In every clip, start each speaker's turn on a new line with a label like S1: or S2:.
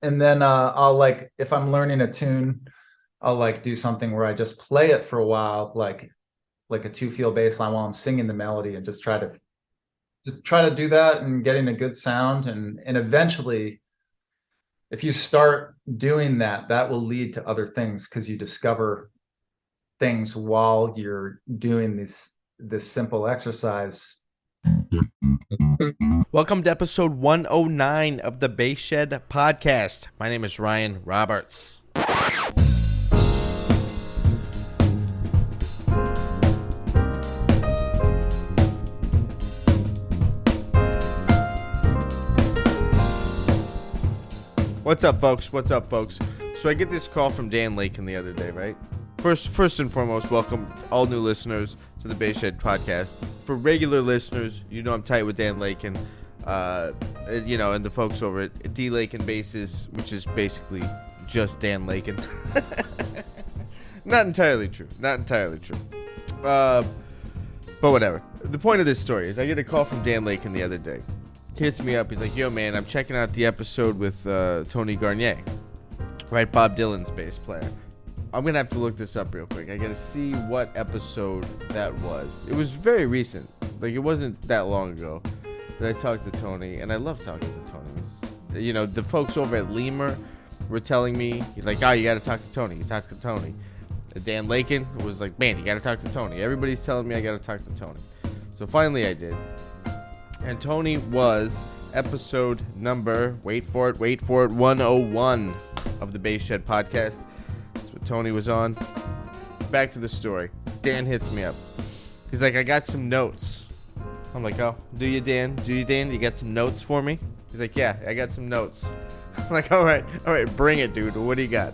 S1: And then I'll like, if I'm learning a tune, I'll like do something where I just play it for a while, like a two feel bass line while I'm singing the melody, and just try to do that and getting a good sound. And eventually, if you start doing that, that will lead to other things because you discover things while you're doing this simple exercise.
S2: Welcome to episode 109 of the Bass Shed podcast. My name is Ryan Roberts. What's up, folks? So I get this call from Dan Lakin the other day, right? First and foremost, welcome all new listeners to the Bass Shed podcast. For regular listeners, you know I'm tight with Dan Lakin, and the folks over at D Lakin Basses, which is basically just Dan Lakin. Not entirely true. But whatever. The point of this story is I get a call from Dan Lakin the other day. He hits me up. He's like, yo, man, I'm checking out the episode with Tony Garnier, right? Bob Dylan's bass player. I'm going to have to look this up real quick. I got to see what episode that was. It was very recent. Like, it wasn't that long ago that I talked to Tony, and I love talking to Tony. You know, the folks over at Lemur were telling me, like, oh, you got to talk to Tony. You talk to Tony. Dan Lakin was like, man, you got to talk to Tony. Everybody's telling me I got to talk to Tony. So finally I did. And Tony was episode number, wait for it, 101 of the Bass Shed podcast. That's what Tony was on. Back to the story. Dan hits me up. He's like, I got some notes. I'm like, oh, do you, Dan? You got some notes for me? He's like, yeah, I got some notes. I'm like, all right, bring it, dude. What do you got?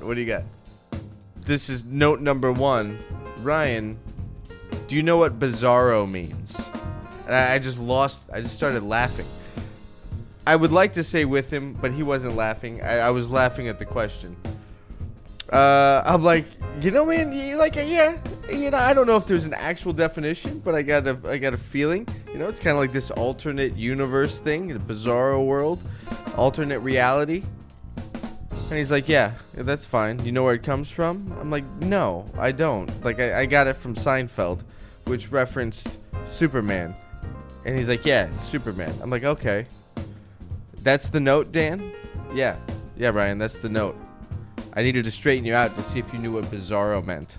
S2: This is note number 1. Ryan, do you know what bizarro means? And I just started laughing. I would like to say with him, but he wasn't laughing. I was laughing at the question. I'm like, man, I don't know if there's an actual definition, but I got a feeling, it's kind of like this alternate universe thing, the bizarro world, alternate reality. And he's like, yeah, that's fine. You know where it comes from? I'm like, no, I don't. Like, I got it from Seinfeld, which referenced Superman. And he's like, yeah, it's Superman. I'm like, okay. That's the note, Dan? Yeah, Ryan, that's the note. I needed to straighten you out to see if you knew what bizarro meant.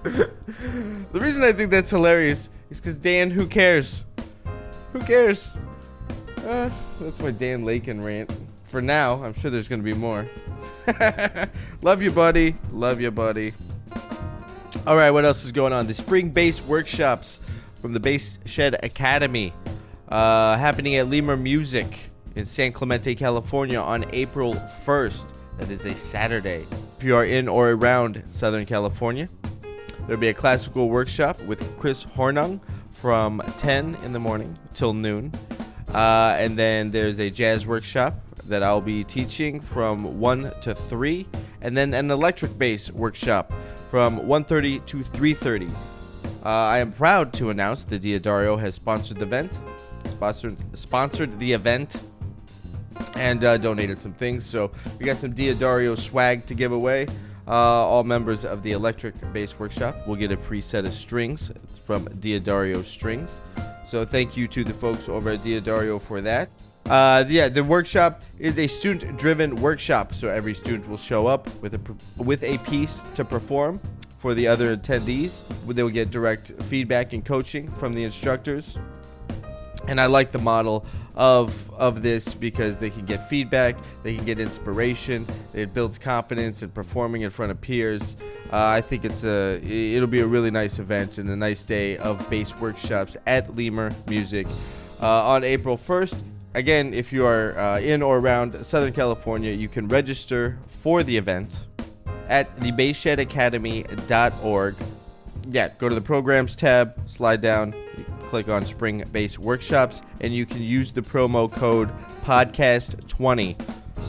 S2: The reason I think that's hilarious is because, Dan, who cares? That's my Dan Lakin rant. For now, I'm sure there's going to be more. Love you, buddy. All right, what else is going on? The spring bass workshops from the Bass Shed Academy happening at Lemur Music in San Clemente, California on April 1st. That is a Saturday. If you are in or around Southern California, there'll be a classical workshop with Chris Hornung from 10 in the morning till noon. And then there's a jazz workshop that I'll be teaching from 1 to 3. And then an electric bass workshop from 1:30 to 3:30. I am proud to announce that Diodario has sponsored the event, and donated some things. So we got some Diodario swag to give away. All members of the electric bass workshop will get a free set of strings from Diodario Strings. So thank you to the folks over at Diodario for that. The workshop is a student-driven workshop, so every student will show up with a piece to perform for the other attendees. They will get direct feedback and coaching from the instructors. And I like the model of this because they can get feedback, they can get inspiration, it builds confidence in performing in front of peers. I think it'll be a really nice event and a nice day of bass workshops at Lemur Music on April 1st. Again, if you are in or around Southern California, you can register for the event at thebassshedacademy.org. Yeah, go to the programs tab, slide down, click on Spring Bass Workshops, and you can use the promo code podcast20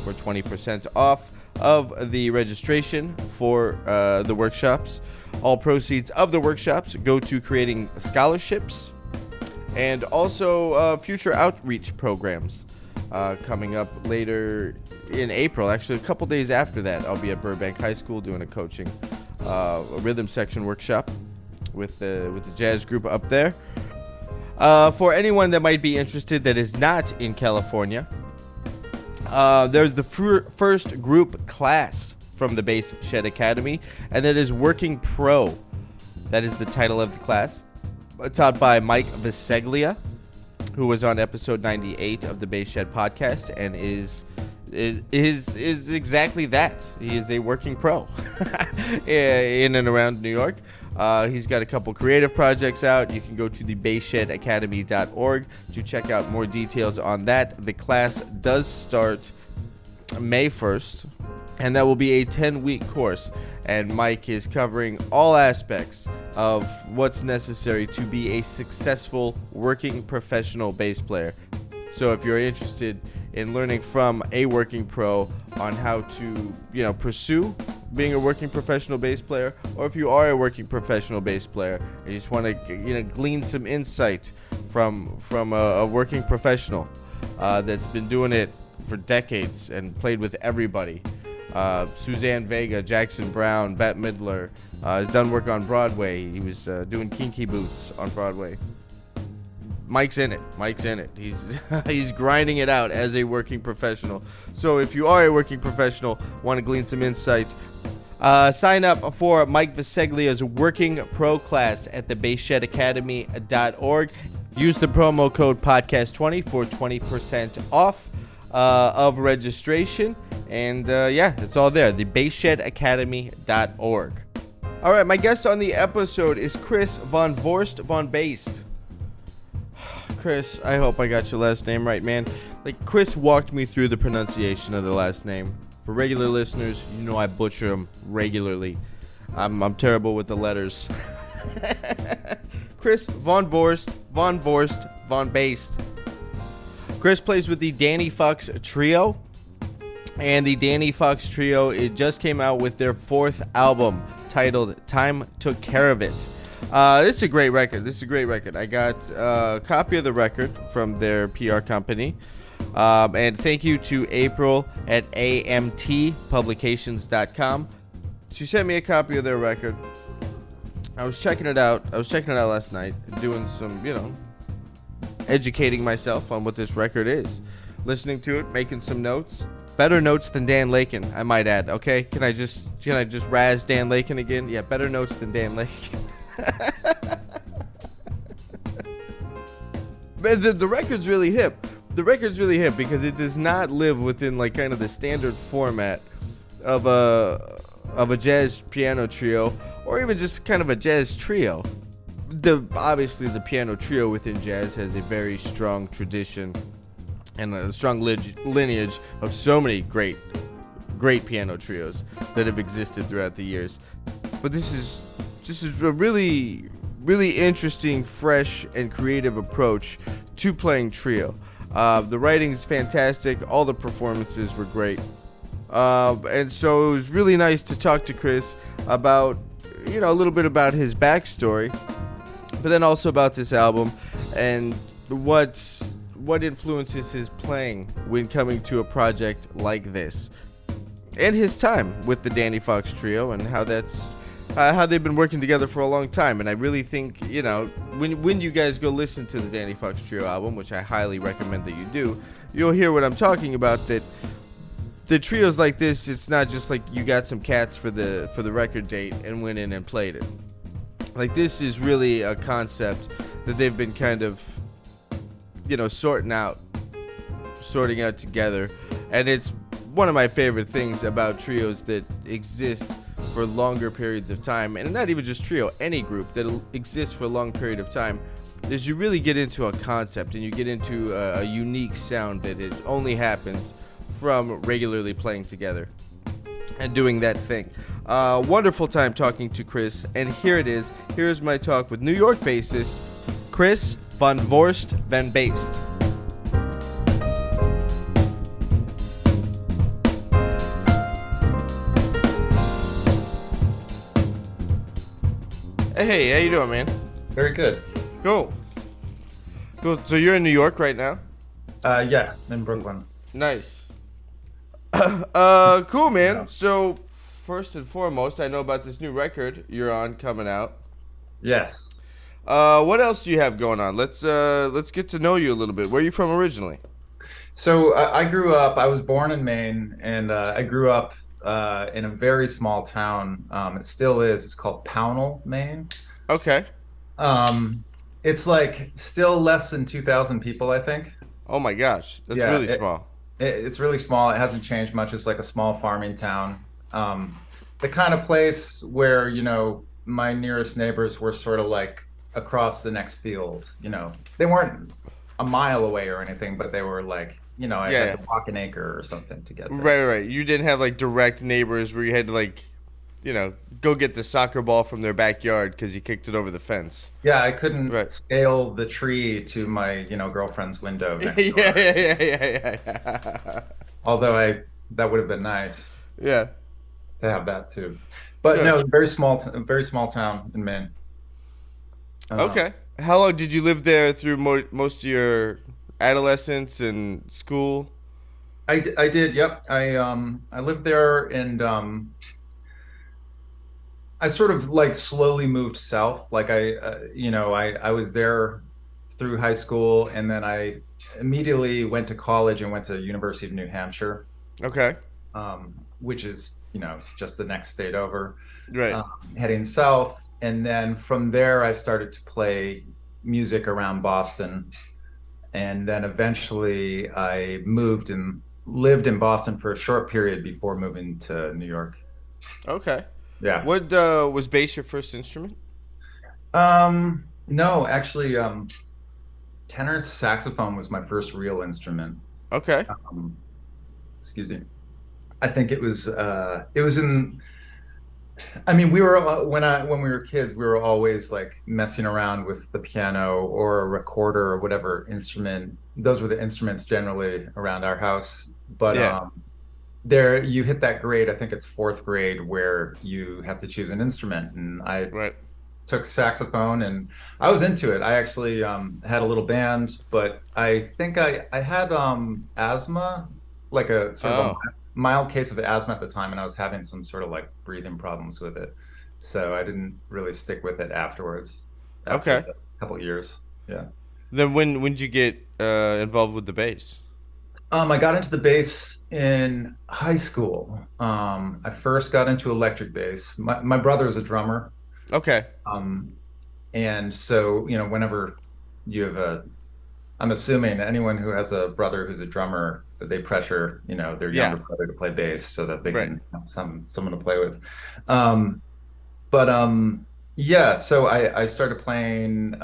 S2: for 20% off of the registration for the workshops. All proceeds of the workshops go to creating scholarships and also future outreach programs. coming up later in April. Actually, a couple days after that, I'll be at Burbank High School doing a rhythm section workshop with the jazz group up there. For anyone that might be interested that is not in California, there's the first group class from the Bass Shed Academy, and that is Working Pro. That is the title of the class, taught by Mike Viseglia, who was on episode 98 of the Bass Shed podcast, and is exactly that. He is a working pro in and around New York. He's got a couple creative projects out. You can go to the BassShedAcademy.org to check out more details on that. The class does start May 1st, and that will be a 10-week course. And Mike is covering all aspects of what's necessary to be a successful working professional bass player. So if you're interested in learning from a working pro on how to, pursue being a working professional bass player, or if you are a working professional bass player and you just want to, glean some insight from a working professional that's been doing it for decades and played with everybody. Suzanne Vega, Jackson Brown, Bette Midler, has done work on Broadway. He was doing Kinky Boots on Broadway. Mike's in it. He's grinding it out as a working professional. So if you are a working professional, want to glean some insight, sign up for Mike Viseglia's Working Pro class at the BassShedAcademy.org. Use the promo code podcast20 for 20% off of registration. And it's all there. The BassShedAcademy.org. All right, my guest on the episode is Chris von Voorst von Beest. Chris, I hope I got your last name right, man. Chris walked me through the pronunciation of the last name. For regular listeners, I butcher them regularly. I'm terrible with the letters. Chris von Voorst von Beest. Chris plays with the Danny Fox Trio. And the Danny Fox Trio, it just came out with their 4th album titled Time Took Care of It. This is a great record. I got a copy of the record from their PR company. And thank you to April at amtpublications.com. She sent me a copy of their record. I was checking it out last night, doing some, educating myself on what this record is. Listening to it, making some notes. Better notes than Dan Lakin, I might add. Okay, can I just razz Dan Lakin again? Yeah, better notes than Dan Lakin. Man, the record's really hip. Because it does not live within kind of the standard format of a jazz piano trio, or even just kind of a jazz trio. Obviously the piano trio within jazz has a very strong tradition and a strong lineage of so many great piano trios that have existed throughout the years. But this is a really, really interesting, fresh, and creative approach to playing trio. The writing's fantastic. All the performances were great. And so it was really nice to talk to Chris about, a little bit about his backstory, but then also about this album and what influences his playing when coming to a project like this, and his time with the Danny Fox Trio, and how they've been working together for a long time. And I really think, when you guys go listen to the Danny Fox Trio album, which I highly recommend that you do, you'll hear what I'm talking about, that the trios like this, it's not just like you got some cats for the record date and went in and played it. This is really a concept that they've been kind of sorting out together, and it's one of my favorite things about trios that exist for longer periods of time, and not even just trio, any group that exists for a long period of time, is you really get into a concept and you get into a unique sound that only happens from regularly playing together and doing that thing. Wonderful time talking to Chris, and here it is. Here's my talk with New York bassist Chris von Voorst van Beest. Hey, how you doing, man?
S1: Very good.
S2: Cool. So you're in New York right now?
S1: Yeah, in Brooklyn.
S2: Nice. Cool, man.
S1: Yeah.
S2: So, first and foremost, I know about this new record you're on coming out.
S1: Yes.
S2: What else do you have going on? Let's get to know you a little bit. Where are you from originally?
S1: So I grew up. I was born in Maine, and I grew up in a very small town. It still is. It's called Pownell, Maine.
S2: Okay.
S1: Um, it's like still less than 2,000 people, I think.
S2: Oh my gosh, that's
S1: Yeah,
S2: really small.
S1: it's really small. It hasn't changed much. It's like a small farming town. The kind of place where, my nearest neighbors were sort of like across the next field. They weren't a mile away or anything, but they were like, I
S2: Yeah,
S1: had
S2: yeah.
S1: to walk an acre or something to get there.
S2: Right, right. You didn't have like direct neighbors where you had to like, go get the soccer ball from their backyard because you kicked it over the fence.
S1: Yeah, I couldn't
S2: Right.
S1: scale the tree to my, girlfriend's window
S2: Yeah,
S1: next
S2: yeah,
S1: door.
S2: yeah, yeah, yeah.
S1: Although that would have been nice
S2: Yeah,
S1: to have that too. But
S2: sure.
S1: no, very small town in Maine. Um,
S2: Okay. How long did you live there through most of your adolescence and school?
S1: I did, yep. I lived there and I sort of like slowly moved south. Like I was there through high school and then I immediately went to college and went to University of New Hampshire,
S2: Okay.
S1: which is, just the next state over,
S2: Right.
S1: um, heading south. And then from there, I started to play music around Boston. And then eventually I moved and lived in Boston for a short period before moving to New York.
S2: Okay.
S1: Yeah.
S2: What was bass your first instrument?
S1: No, actually, tenor saxophone was my first real instrument.
S2: Okay.
S1: Um, excuse me. I think it was in I mean, we were when we were kids, we were always like messing around with the piano or a recorder or whatever instrument. Those were the instruments generally around our house. But
S2: Yeah.
S1: there you hit that grade, I think it's fourth grade, where you have to choose an instrument. And I
S2: Right.
S1: took saxophone and I was into it. I actually had a little band, but I think I had asthma, like a sort of a
S2: Oh.
S1: mild case of asthma at the time, and I was having some sort of like breathing problems with it. So I didn't really stick with it afterwards, after
S2: Okay.
S1: a couple of years. Yeah.
S2: Then when did you get involved with the bass?
S1: I got into the bass in high school. I first got into electric bass. My brother is a drummer.
S2: Okay.
S1: Um, and so, whenever you have I'm assuming anyone who has a brother who's a drummer, they pressure, their
S2: Yeah.
S1: younger brother to play bass so that they
S2: Right.
S1: can have someone to play with. Um, but yeah, so I started playing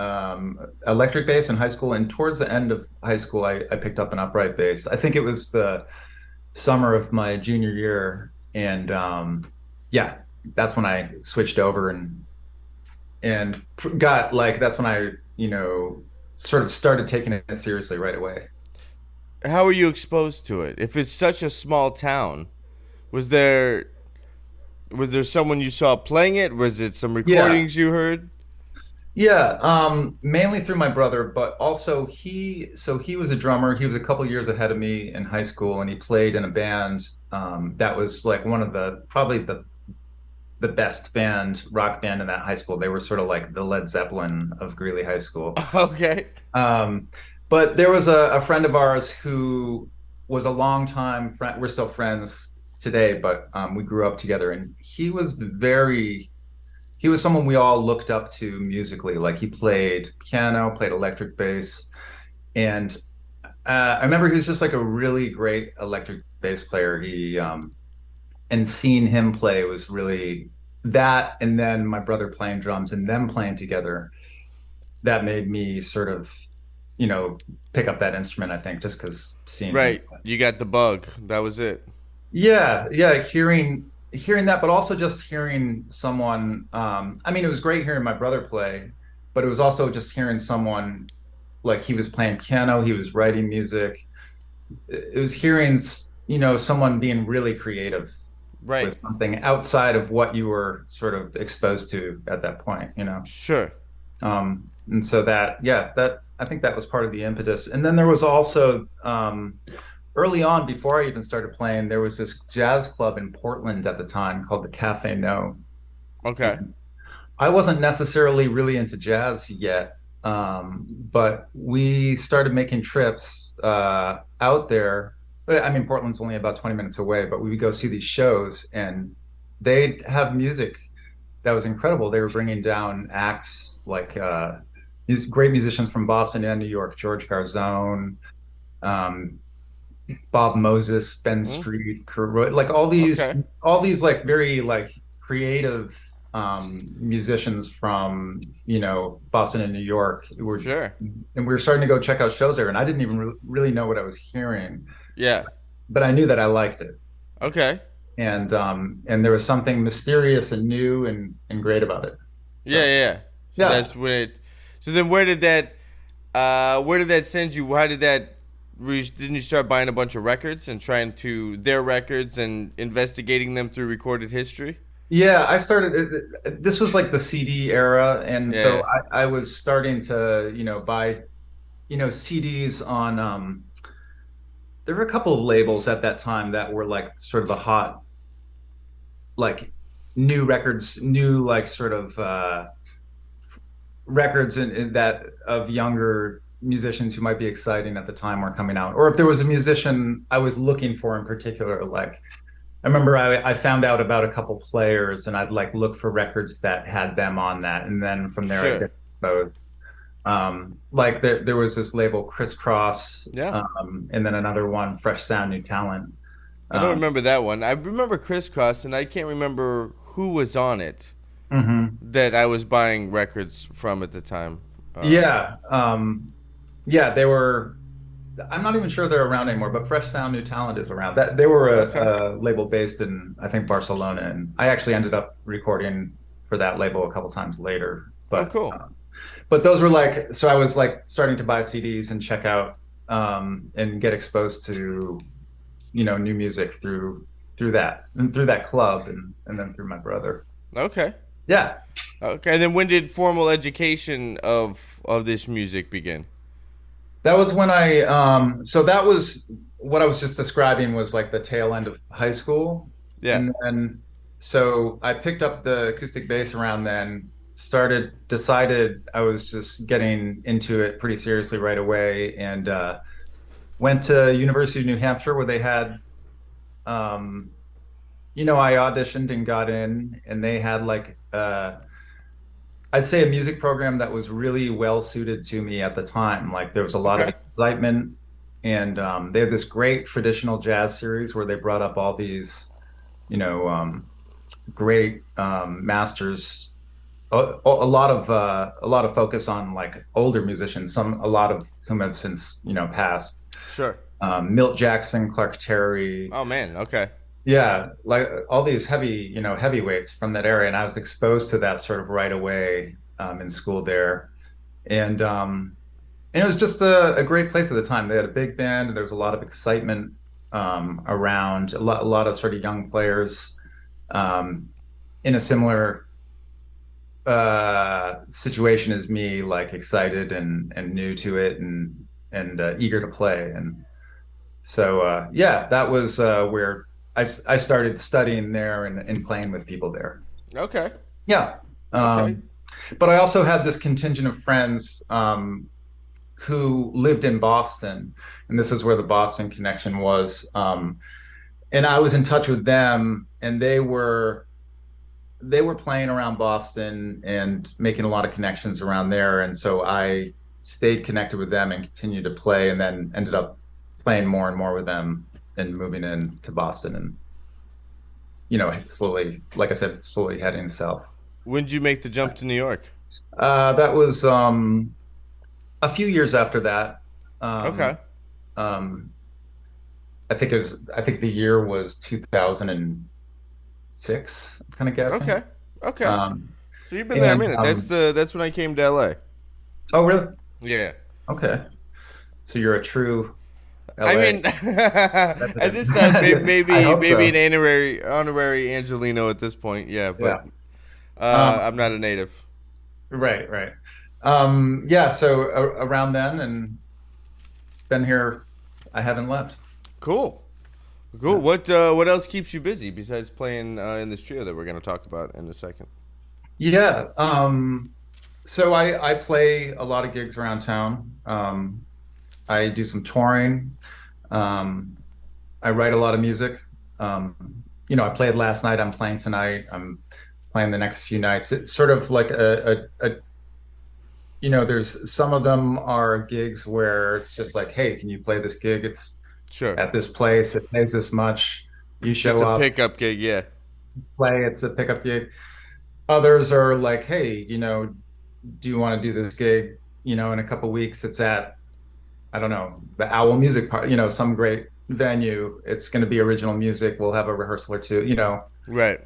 S1: electric bass in high school, and towards the end of high school, I picked up an upright bass. I think it was the summer of my junior year, and yeah, that's when I switched over and got like that's when I sort of started taking it seriously right away.
S2: How were you exposed to it? If it's such a small town, was there was there someone you saw playing it? Was it some
S1: Yeah,
S2: recordings you heard?
S1: yeah, mainly through my brother, but also he was a drummer. He was a couple years ahead of me in high school, and he played in a band that was like one of the probably the best rock band in that high school. They were sort of like the Led Zeppelin of Greeley High School.
S2: Okay.
S1: Um, but there was a friend of ours who was a long time friend. We're still friends today, but we grew up together, and he was someone we all looked up to musically. Like he played piano, played electric bass, and I remember he was just like a really great electric bass player. And seeing him play was really that, and then my brother playing drums and them playing together, that made me sort of, pick up that instrument, I think, just because seeing him.
S2: Right. You got the bug. That was it.
S1: Yeah, yeah, hearing that, but also just hearing someone. I mean, it was great hearing my brother play, but it was also just hearing someone like he was playing piano, he was writing music. It was hearing, someone being really creative
S2: Right.
S1: with something outside of what you were sort of exposed to at that point.
S2: Sure.
S1: And so that I think that was part of the impetus. And then there was also early on, before I even started playing, there was this jazz club in Portland at the time called the Cafe No.
S2: Okay.
S1: And I wasn't necessarily really into jazz yet, but we started making trips out there. I mean, Portland's only about 20 minutes away, but we would go see these shows, and they'd have music that was incredible. They were bringing down acts like these great musicians from Boston and New York, George Garzone, um, Bob Moses, Ben
S2: Mm,
S1: Street, Kurt Roy, like
S2: okay.
S1: all these like very like creative musicians from Boston and New York who were,
S2: Sure.
S1: and we were starting to go check out shows there, and I didn't even really know what I was hearing,
S2: Yeah.
S1: but I knew that I liked it,
S2: Okay.
S1: and there was something mysterious and new and great about it.
S2: Yeah,
S1: So
S2: yeah. So
S1: yeah.
S2: that's when it. So then, where did that send you? How did that? Didn't you start buying a bunch of records and trying to their records and investigating them through recorded history?
S1: Yeah, I started. This was like the CD era, and so
S2: Yeah.
S1: I was starting to, buy, CDs on. There were a couple of labels at that time that were like sort of the hot, like new records, new like sort of records in that of younger musicians who might be exciting at the time were coming out, or if there was a musician I was looking for in particular, like I remember I found out about a couple players, and I'd like look for records that had them on that. And then from there I'd
S2: Sure.
S1: get exposed. Like there was this label Crisscross,
S2: Yeah.
S1: and then another one, Fresh Sound, New Talent.
S2: I don't
S1: Um,
S2: remember that one. I remember Crisscross, and I can't remember who was on it
S1: mhm.
S2: that I was buying records from at the time. Um,
S1: Yeah. Yeah, they were. I'm not even sure they're around anymore, but Fresh Sound, New Talent is around. That they were
S2: okay.
S1: a label based in, I think, Barcelona, and I actually ended up recording for that label a couple times later.
S2: Oh, cool.
S1: But those were like, so I was like starting to buy CDs and check out and get exposed to new music through that, and through that club, and then through my brother.
S2: Okay.
S1: Yeah,
S2: Okay. And then when did formal education of this music begin?
S1: that was when I so that was what I was just describing, was like the tail end of high school.
S2: Yeah.
S1: And then so I picked up the acoustic bass around then, decided I was just getting into it pretty seriously right away, and went to University of New Hampshire, where they had um I auditioned and got in, and they had like I'd say a music program that was really well suited to me at the time. Like there was a lot of
S2: Okay.
S1: excitement, and they had this great traditional jazz series where they brought up all these, great masters. A lot of focus on like older musicians, a lot of whom have since passed.
S2: Sure.
S1: Milt Jackson, Clark Terry,
S2: Oh man. Okay.
S1: yeah, like all these heavyweights from that area, and I was exposed to that sort of right away in school there, and it was just a great place at the time. They had a big band, and there was a lot of excitement around, a lot of sort of young players um, in a similar situation as me, like excited and new to it, and eager to play. And so yeah, that was where I started studying there and playing with people there.
S2: Okay.
S1: Yeah.
S2: Okay.
S1: Um, but I also had this contingent of friends who lived in Boston, and this is where the Boston connection was. And I was in touch with them, and they were playing around Boston and making a lot of connections around there, and so I stayed connected with them and continued to play, and then ended up playing more and more with them and moving into Boston, and slowly, like I said, slowly heading south.
S2: When did you make the jump to New York?
S1: That was a few years after that. Um,
S2: Okay.
S1: um, I think the year was 2006. I'm kind of guessing.
S2: Okay. Okay.
S1: Um,
S2: So you've been there a
S1: and
S2: minute. That's when I came to LA.
S1: oh, really?
S2: Yeah.
S1: Okay. So you're a true
S2: I
S1: LA
S2: mean, at
S1: resident.
S2: this time,
S1: I
S2: maybe
S1: hope
S2: maybe an
S1: so.
S2: honorary Angelino at this point. Yeah,
S1: Yeah.
S2: but
S1: Um,
S2: I'm not a native.
S1: right, right. Yeah, so around then and been here, I haven't left.
S2: Cool. Cool.
S1: Yeah.
S2: What else keeps you busy besides playing in this trio that we're going to talk about in a second?
S1: Yeah. So I play a lot of gigs around town. I do some touring. Um, I write a lot of music. I played last night. I'm playing tonight. I'm playing the next few nights. It's sort of like there's some of them are gigs where it's just like, hey, can you play this gig? It's
S2: Sure.
S1: at this place. It pays this much. You
S2: Just
S1: show
S2: a
S1: up,
S2: pickup gig, yeah.
S1: play. It's a pickup gig. Others are like, hey, do you want to do this gig? In a couple weeks, it's at, I don't know, the Owl Music Park, some great venue. It's going to be original music. We'll have a rehearsal or two.
S2: Right.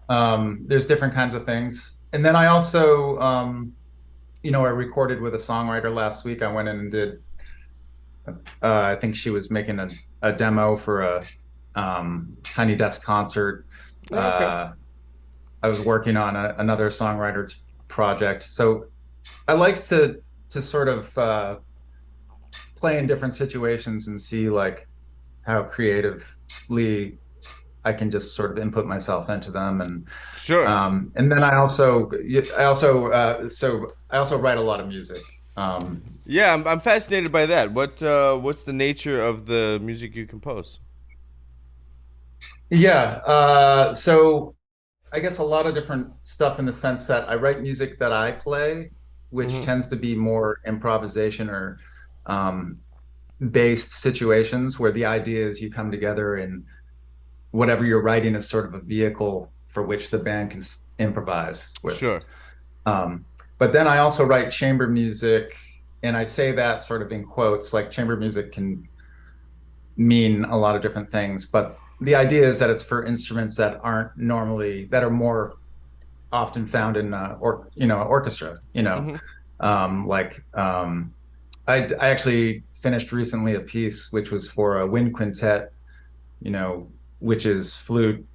S1: There's different kinds of things. And then I also, I recorded with a songwriter last week. I went in and did, I think she was making a demo for a Tiny Desk concert.
S2: Oh, okay.
S1: I was working on another songwriter's project. So I like to sort of play in different situations and see like how creatively I can just sort of input myself into them,
S2: Sure.
S1: and then I also write a lot of music.
S2: Yeah, I'm fascinated by that. What's the nature of the music you compose?
S1: Yeah, so I guess a lot of different stuff in the sense that I write music that I play, which
S2: Hmm.
S1: tends to be more improvisation or um, based situations where the idea is you come together and whatever you're writing is sort of a vehicle for which the band can improvise with.
S2: Sure.
S1: Um, but then I also write chamber music, and I say that sort of in quotes, like chamber music can mean a lot of different things, but the idea is that it's for instruments that are more often found in orchestra.
S2: Hmm.
S1: Like I actually finished recently a piece which was for a wind quintet, you know, which is flute,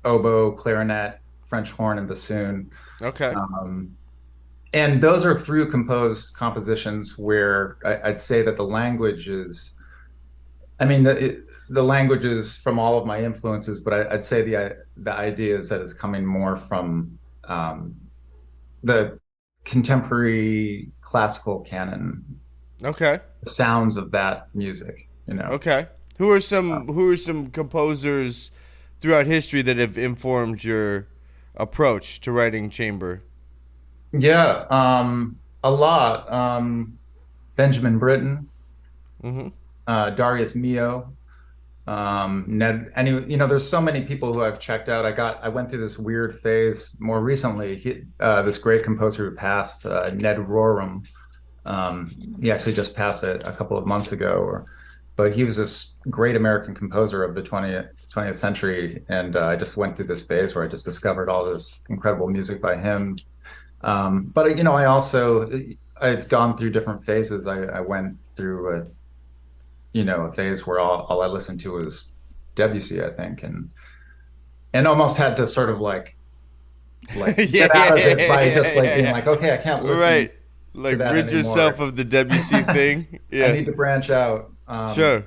S1: oboe, clarinet, French horn, and bassoon.
S2: Okay.
S1: Um, and those are through composed compositions where I'd say that the language is, I mean, the language is from all of my influences, but I'd say the idea is that it's coming more from the contemporary classical canon
S2: Okay.
S1: sounds of that music.
S2: Okay. Who are some composers throughout history that have informed your approach to writing chamber?
S1: Yeah, a lot. Benjamin Britten,
S2: Hmm.
S1: Darius Milhaud, Ned. There's so many people who I've checked out. I went through this weird phase more recently. This great composer who passed, Ned Rorem. He actually just passed it a couple of months ago, but he was this great American composer of the 20th century, and I just went through this phase where I just discovered all this incredible music by him. But I've gone through different phases. I went through a phase where all I listened to was Debussy, I think, and almost had to sort of like
S2: Yeah,
S1: get
S2: yeah,
S1: out of
S2: yeah,
S1: it
S2: yeah,
S1: by just like
S2: yeah,
S1: being
S2: yeah.
S1: like, okay, I can't listen
S2: Right.
S1: to
S2: Like
S1: that
S2: rid yourself
S1: anymore.
S2: of the Debussy thing.
S1: I
S2: Yeah.
S1: need to branch out.
S2: Sure.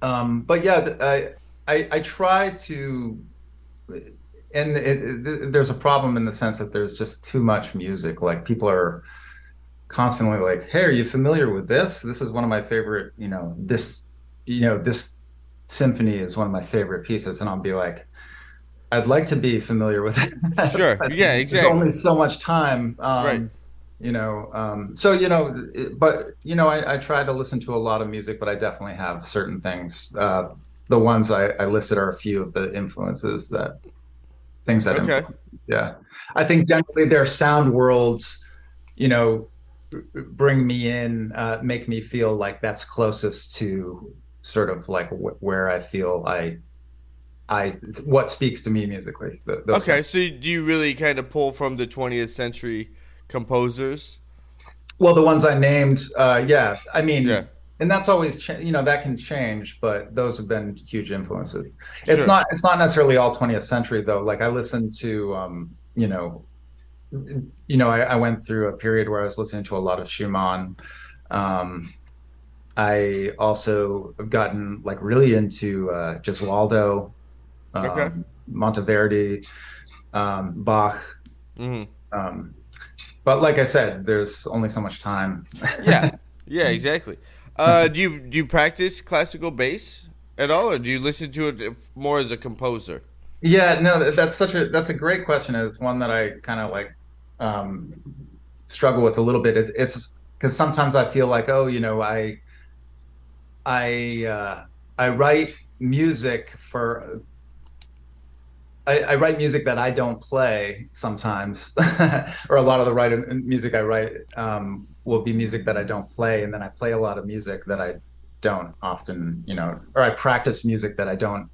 S1: But yeah, I try to, and there's a problem in the sense that there's just too much music. Like people are constantly like, "Hey, are you familiar with this? This is one of my favorite. This symphony is one of my favorite pieces." And I'll be like, "I'd like to be familiar with it,
S2: Sure.
S1: but
S2: Yeah,
S1: there's only
S2: exactly.
S1: so much time."
S2: Right.
S1: I try to listen to a lot of music, but I definitely have certain things. The ones I listed are a few of the influences that things that
S2: Okay.
S1: influence. Yeah, I think generally their sound worlds, you know, bring me in, make me feel like that's closest to sort of like where I feel I what speaks to me musically. Those
S2: Okay.
S1: things.
S2: So do you really kind of pull from the 20th century composers?
S1: Well, the ones I named, yeah, I
S2: Yeah.
S1: mean, and that's always that can change, but those have been huge influences. It's
S2: Sure.
S1: not it's not necessarily all 20th century though. Like I listen to I went through a period where I was listening to a lot of Schumann. Um, I also have gotten like really into Gesualdo,
S2: Okay.
S1: Monteverdi, Bach.
S2: Hmm.
S1: Um, but like I said, there's only so much time.
S2: Yeah. Yeah. Exactly. Do you practice classical bass at all, or do you listen to it more as a composer?
S1: Yeah, no, that's a great question. It's one that I kind of like um, struggle with a little bit. It's because sometimes I feel like, oh, I uh, I write music for I write music that I don't play sometimes, or a lot of the music I write will be music that I don't play, and then I play a lot of music that I don't often, or I practice music that I don't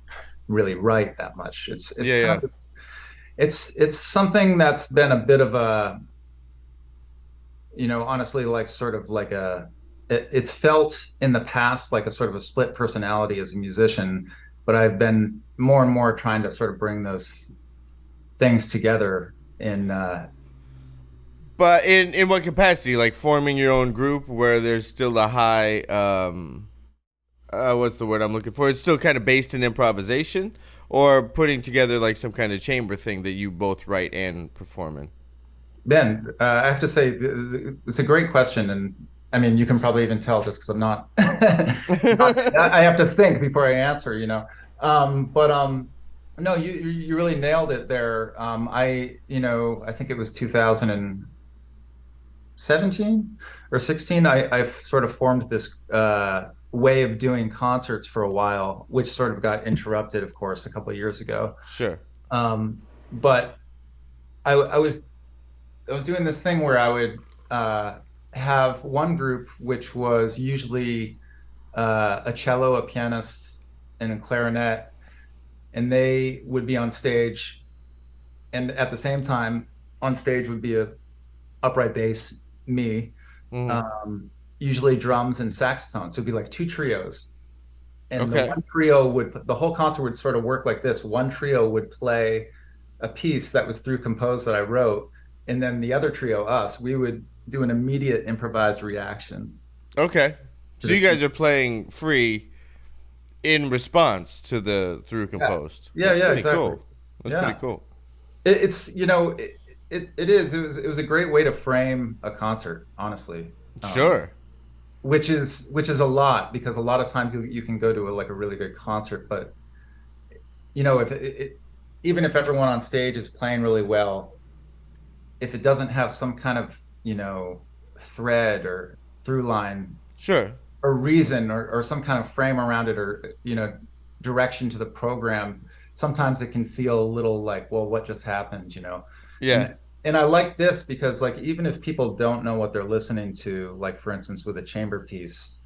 S1: really write that much. It's
S2: Yeah.
S1: kind
S2: Yeah.
S1: of it's something that's been a bit of a, honestly, like sort of like it's felt in the past like a sort of a split personality as a musician, but I've been more and more trying to sort of bring those things together in
S2: But in what capacity? Like forming your own group where there's still a high what's the word I'm looking for? It's still kind of based in improvisation, or putting together like some kind of chamber thing that you both write and perform in.
S1: Ben. I have to say it's a great question, and I mean you can probably even tell just because I'm not, I have to think before I answer, but no, you really nailed it there. I think it was 2017 or 16. I've sort of formed this way of doing concerts for a while, which sort of got interrupted, of course, a couple of years ago.
S2: Sure.
S1: But I was doing this thing where I would have one group, which was usually a cello, a pianist, and a clarinet, and they would be on stage, and at the same time on stage would be a upright bass, me,
S2: Hmm.
S1: usually drums and saxophone. So it'd be like two trios. And
S2: Okay.
S1: the whole concert would sort of work like this. One trio would play a piece that was through composed that I wrote. And then the other trio, us, we would do an immediate improvised reaction
S2: Okay.
S1: to
S2: So
S1: the
S2: you guys
S1: piece.
S2: are playing free in response to the through
S1: Yeah.
S2: composed.
S1: Yeah,
S2: That's
S1: yeah,
S2: pretty
S1: exactly.
S2: cool. That's pretty
S1: Yeah.
S2: cool.
S1: It is. It was a great way to frame a concert, honestly.
S2: Sure.
S1: Which is a lot because a lot of times you can go to like a really good concert, but if even if everyone on stage is playing really well, if it doesn't have some kind of thread or through line
S2: Sure.
S1: or reason or some kind of frame around it, or direction to the program, sometimes it can feel a little like, well, what just happened,
S2: Yeah.
S1: and I like this because, like, even if people don't know what they're listening to, like for instance with a chamber piece,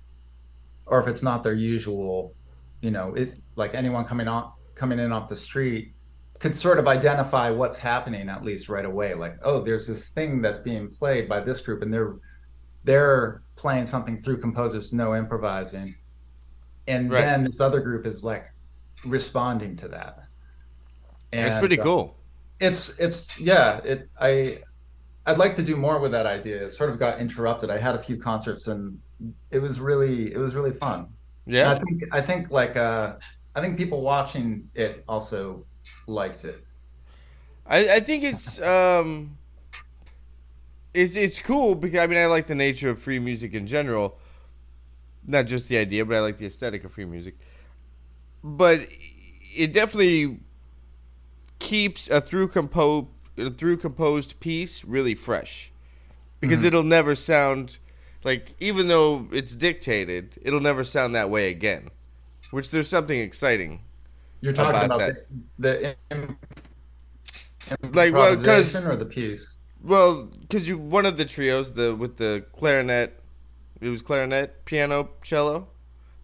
S1: or if it's not their usual, it, like anyone coming in off the street could sort of identify what's happening at least right away. Like, oh, there's this thing that's being played by this group, and they're playing something through composers, no improvising, and
S2: Right.
S1: then this other group is like responding to that.
S2: That's
S1: And
S2: pretty cool.
S1: it's yeah, I'd like to do more with that idea. It sort of got interrupted. I had a few concerts, and it was really fun. And
S2: Yeah.
S1: I think people watching it also liked it.
S2: I think it's cool because I mean I like the nature of free music in general, not just the idea, but I like the aesthetic of free music. But it definitely keeps a through composed piece really fresh because
S1: Mhm.
S2: it'll never sound like, even though it's dictated, it'll never sound that way again. Which there's something exciting
S1: You're talking
S2: about
S1: about
S2: that.
S1: the
S2: Like, well,
S1: improvisation
S2: because
S1: or the piece?
S2: you one of the trios, the with the clarinet, it was clarinet, piano, cello.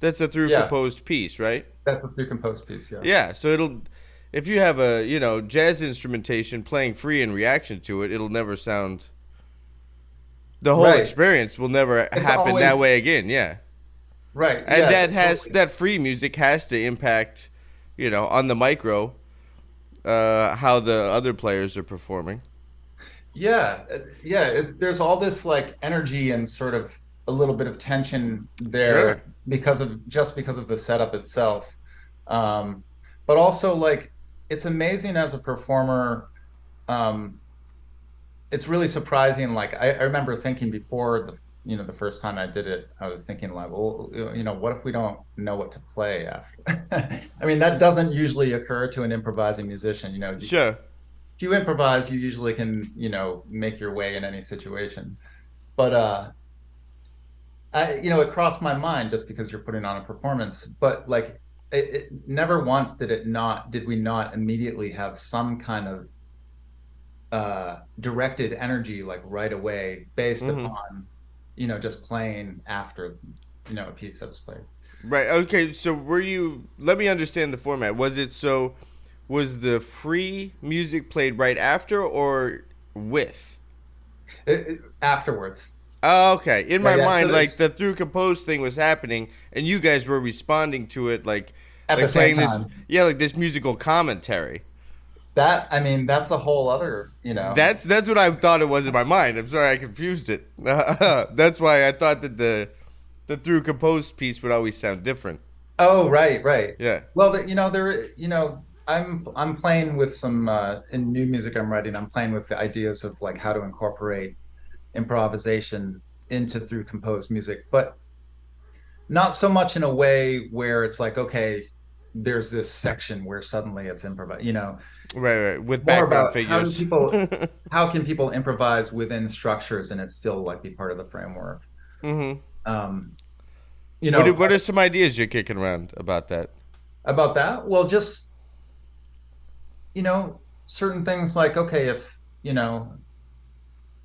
S2: That's a through
S1: Yeah,
S2: composed piece, right?
S1: that's a through composed piece. Yeah.
S2: Yeah, so it'll, if you have a jazz instrumentation playing free in reaction to it, it'll never sound, the whole
S1: Right.
S2: experience will never
S1: It's
S2: happen that
S1: always
S2: way again. Yeah,
S1: right.
S2: and
S1: Yeah, totally.
S2: that free music has to impact, on the micro, how the other players are performing.
S1: There's all this like energy and sort of a little bit of tension there
S2: Sure.
S1: because of the setup itself. Um, but also like it's amazing as a performer. Um, it's really surprising. Like I remember thinking before the first time I did it, I was thinking like, well, what if we don't know what to play after? I mean, that doesn't usually occur to an improvising musician.
S2: Sure.
S1: If you improvise, you usually can, make your way in any situation. But it crossed my mind just because you're putting on a performance. But like, it never once did we not immediately have some kind of directed energy like right away based
S2: Mm-hmm.
S1: upon, just playing after, a piece that was played.
S2: Right. Okay. So were you? Let me understand the format. Was it so? Was the free music played right after or with?
S1: Afterwards.
S2: Oh, okay. In
S1: Yeah,
S2: my
S1: yeah. So
S2: mind, like
S1: it's
S2: the through composed thing was happening, and you guys were responding to it,
S1: at the
S2: like
S1: same
S2: playing this,
S1: time.
S2: yeah, like this musical commentary.
S1: I mean, that's a whole other.
S2: That's what I thought it was in my mind. I'm sorry I confused it. That's why I thought that the through composed piece would always sound different.
S1: Oh, right, right.
S2: Yeah.
S1: Well, I'm playing with some in new music I'm writing. I'm playing with the ideas of like how to incorporate improvisation into through composed music, but not so much in a way where it's like, okay, there's this section where suddenly it's improv.
S2: Right, right. With
S1: More
S2: background
S1: about
S2: figures.
S1: how can people improvise within structures and it still like be part of the framework.
S2: Hmm.
S1: Um, you know,
S2: What are some ideas you're kicking around about that?
S1: about that, well, just certain things like, okay, if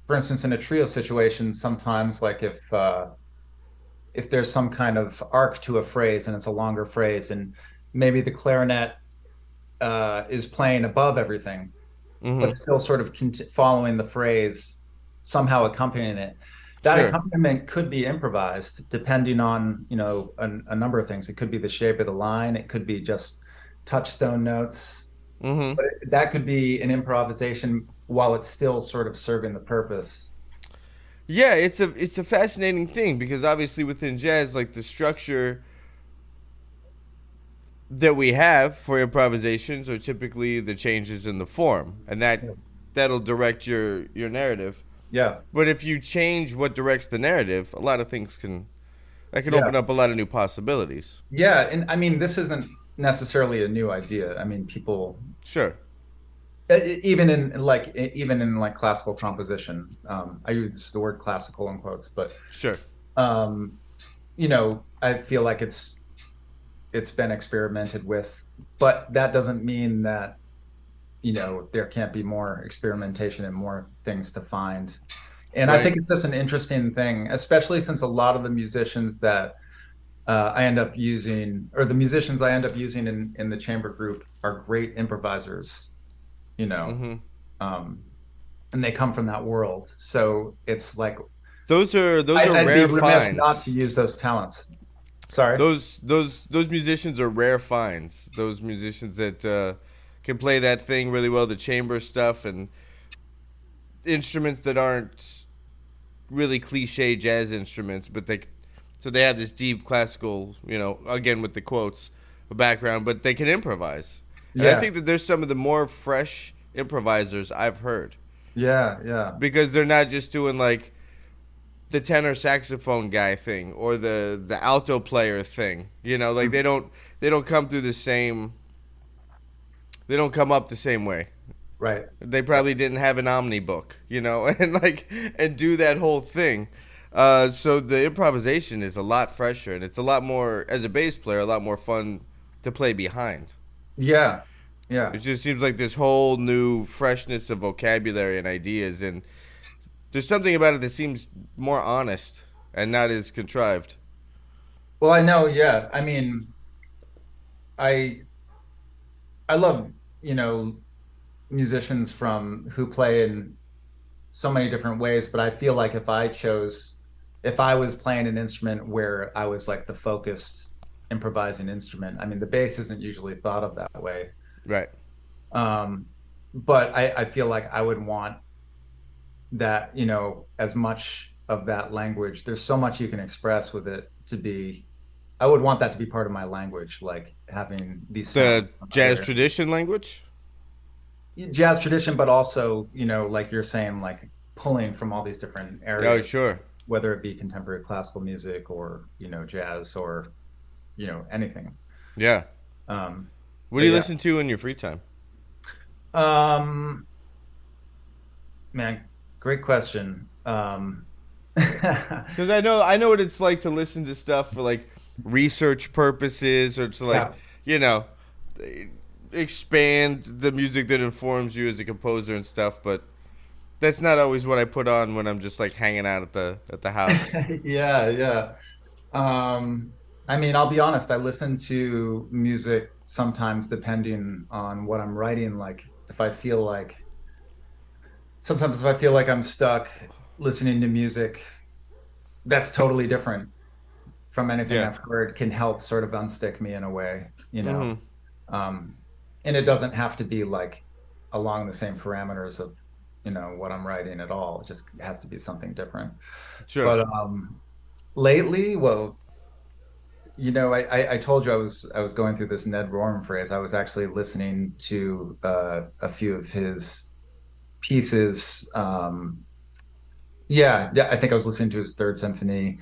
S1: for instance, in a trio situation, sometimes like if there's some kind of arc to a phrase and it's a longer phrase, and maybe the clarinet is playing above everything, but
S2: Hmm.
S1: still sort of following the phrase, somehow accompanying it. That
S2: Sure.
S1: accompaniment could be improvised depending on, a number of things. It could be the shape of the line, it could be just touchstone notes,
S2: Hmm.
S1: but that could be an improvisation while it's still sort of serving the purpose.
S2: Yeah, it's a fascinating thing because obviously within jazz, like the structure that we have for improvisations are typically the changes in the form, and that'll direct your narrative.
S1: Yeah,
S2: But if you change what directs the narrative, a lot of things can that can
S1: yeah,
S2: open up a lot of new possibilities.
S1: yeah. And I mean, this isn't necessarily a new idea. I mean, people
S2: Sure.
S1: even in like classical composition, I use the word classical in quotes, but
S2: Sure.
S1: um, I feel like it's been experimented with, but that doesn't mean that there can't be more experimentation and more things to find. And I
S2: Right.
S1: think it's just an interesting thing, especially since a lot of the musicians that I end up using, or the musicians I end up using in the chamber group, are great improvisers, you know,
S2: Hmm.
S1: um, and they come from that world. So it's like
S2: Those are
S1: I'd be
S2: rare
S1: remiss not
S2: finds.
S1: to use those talents. Sorry.
S2: Those musicians are rare finds. Those musicians that can play that thing really well, the chamber stuff and instruments that aren't really cliche jazz instruments, but they have this deep classical, again with the quotes, background, but they can improvise. And I
S1: Yeah,
S2: think that there's some of the more fresh improvisers I've heard
S1: yeah, yeah,
S2: because they're not just doing like the tenor saxophone guy thing or the alto player thing. Like
S1: Mm,
S2: they don't come through the same they don't come up the same way.
S1: right.
S2: They probably didn't have an Omni book, and and do that whole thing. So the improvisation is a lot fresher and it's a lot more as a bass player, a lot more fun to play behind.
S1: Yeah,
S2: It
S1: yeah.
S2: just seems like this whole new freshness of vocabulary and ideas, and there's something about it that seems more honest and not as contrived.
S1: Well, I know. Yeah, I mean, I I love musicians from who play in so many different ways, but I feel like if I was playing an instrument where I was like the focused improvising instrument, I mean, the bass isn't usually thought of that way.
S2: Right.
S1: Um, but I feel like I would want that, as much of that language, there's so much you can express with it to be, I would want that to be part of my language, like having these sounds
S2: The
S1: from
S2: jazz
S1: other
S2: tradition language?
S1: jazz tradition, but also, like you're saying, like pulling from all these different
S2: Oh,
S1: areas,
S2: sure.
S1: whether it be contemporary classical music or, jazz or, anything.
S2: Yeah.
S1: Um,
S2: What
S1: but
S2: do you
S1: yeah,
S2: listen to in your free time?
S1: um, man, great question.
S2: Because I know what it's like to listen to stuff for like research purposes, or to like,
S1: Yeah.
S2: you know, expand the music that informs you as a composer and stuff. But that's not always what I put on when I'm just like hanging out at the house.
S1: Yeah, yeah. Um, I mean, I'll be honest, I listen to music sometimes depending on what I'm writing. Like if I feel like sometimes if I feel like I'm stuck listening to music that's totally different from anything
S2: Yeah.
S1: I've heard can help sort of unstick me in a way.
S2: Mm-hmm.
S1: Um, and it doesn't have to be like along the same parameters of, what I'm writing at all. It just has to be something different.
S2: Sure.
S1: But lately, well, I told you I was going through this Ned Rorem phase. I was actually listening to a few of his pieces. Yeah, I think I was listening to his Third Symphony,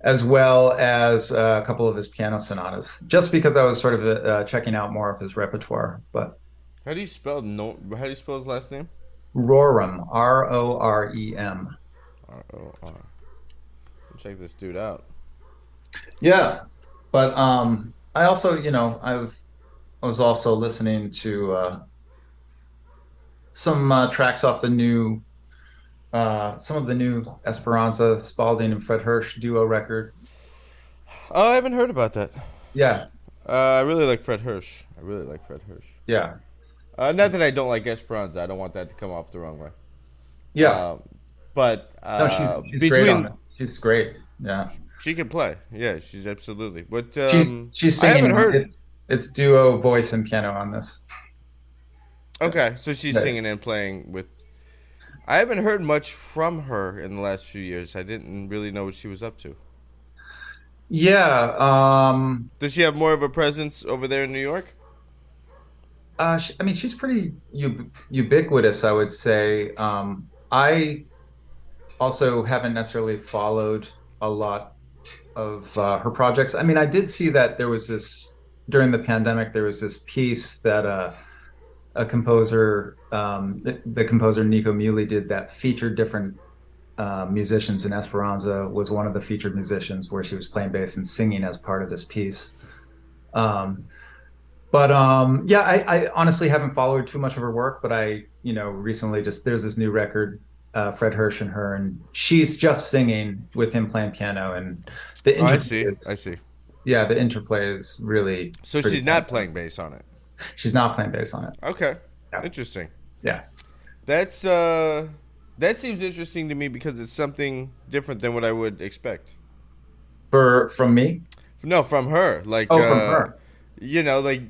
S1: as well as a couple of his piano sonatas, just because I was sort of checking out more of his repertoire. But
S2: How do you spell no? How do you spell his last name?
S1: Rorem, Rorem.
S2: R-O-R. Check this dude out.
S1: Yeah, but I also, I was also listening to some tracks off some of the new Esperanza, Spalding and Fred Hirsch duo record.
S2: Oh, I haven't heard about that.
S1: Yeah,
S2: I really like Fred Hirsch. I really like Fred Hirsch.
S1: yeah,
S2: Not that I don't like Esperanza. I don't want that to come off the wrong way.
S1: yeah.
S2: Um, but
S1: No, she's great on
S2: between
S1: it. She's great. Yeah,
S2: she can play. Yeah, she's absolutely. But
S1: she's
S2: I haven't
S1: singing.
S2: heard.
S1: It's duo voice and piano on this.
S2: Okay, so she's
S1: Yeah.
S2: singing and playing with. I haven't heard much from her in the last few years. I didn't really know what she was up to.
S1: Yeah,
S2: Does she have more of a presence over there in New York?
S1: I mean, she's pretty ubiquitous, I would say. I also haven't necessarily followed a lot of her projects. I mean, I did see that there was this during the pandemic. There was this piece that a composer, the composer Nico Muhly did that featured different musicians, and Esperanza was one of the featured musicians where she was playing bass and singing as part of this piece. Um, but yeah, I honestly haven't followed too much of her work, but I, recently just there's this new record, Fred Hirsch and her, and she's just singing with him playing piano, and the
S2: Oh, I
S1: interplay
S2: see. I
S1: is,
S2: see.
S1: yeah, the interplay is really
S2: So
S1: pretty
S2: she's not playing
S1: fantastic.
S2: bass on it.
S1: She's not playing bass on it.
S2: Okay,
S1: Yeah,
S2: interesting.
S1: yeah.
S2: That's that seems interesting to me because it's something different than what I would expect.
S1: From me?
S2: No, from her. Like
S1: Oh, from her.
S2: like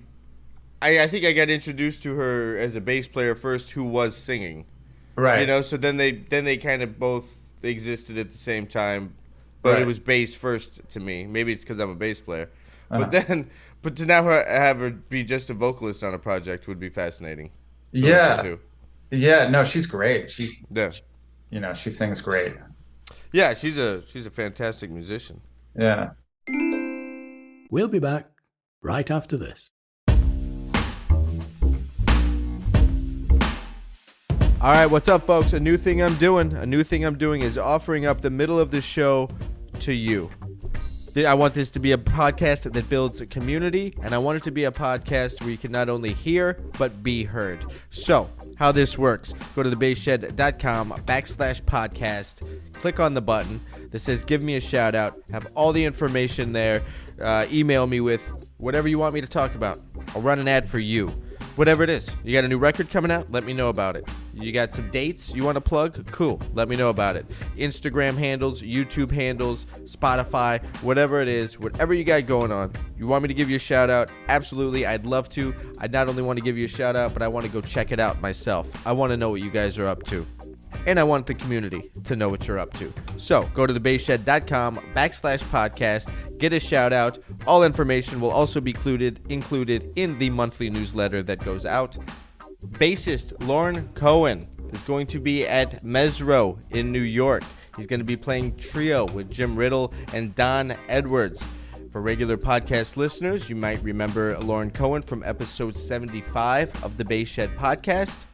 S2: I think I got introduced to her as a bass player first who was singing.
S1: Right.
S2: So then they kind of both existed at the same time, but it
S1: Right.
S2: was bass first to me. Maybe it's because I'm a bass player,
S1: Uh-huh.
S2: but to now have her be just a vocalist on a project would be fascinating to listen
S1: Yeah.
S2: to.
S1: Yeah. No, she's great.
S2: Yeah,
S1: She sings great.
S2: yeah, she's a fantastic musician.
S1: Yeah.
S3: We'll be back right after this.
S2: All right, what's up, folks? A new thing I'm doing is offering up the middle of the show to you. I want this to be a podcast that builds a community, and I want it to be a podcast where you can not only hear, but be heard. So, how this works, go to thebasshed.com/podcast, click on the button that says give me a shout out, have all the information there, email me with whatever you want me to talk about. I'll run an ad for you. Whatever it is. You got a new record coming out? Let me know about it. You got some dates you want to plug? Cool. Let me know about it. Instagram handles, YouTube handles, Spotify, whatever it is, whatever you got going on. You want me to give you a shout out? Absolutely. I'd love to. I not only want to give you a shout out, but I want to go check it out myself. I want to know what you guys are up to. and I want the community to know what you're up to. So go to thebassshed.com/podcast, get a shout out. All information will also be included in the monthly newsletter that goes out. Bassist Lauren Cohen is going to be at Mesro in New York. He's going to be playing trio with Jim Riddle and Don Edwards. For regular podcast listeners, you might remember Lauren Cohen from episode 75 of the Bass Shed podcast.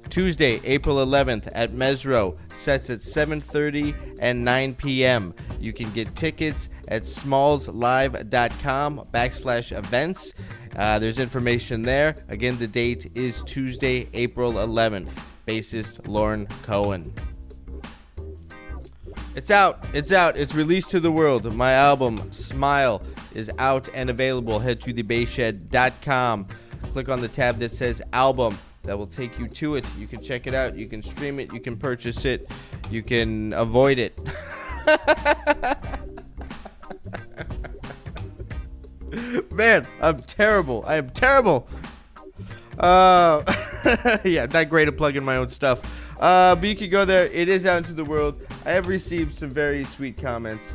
S2: Tuesday, April 11th at Mesro, sets at 7:30 and 9 p.m. You can get tickets at smallslive.com/events. There's information there. Again, the date is Tuesday, April 11th. Bassist Lauren Cohen. It's out. It's released to the world. My album, Smile, is out and available. Head to thebassshed.com. Click on the tab that says album. That will take you to it. You can check it out. You can stream it. You can purchase it. You can avoid it. Man, I'm terrible. I am terrible. Yeah, not great at plugging my own stuff. But you can go there. It is out into the world. I have received some very sweet comments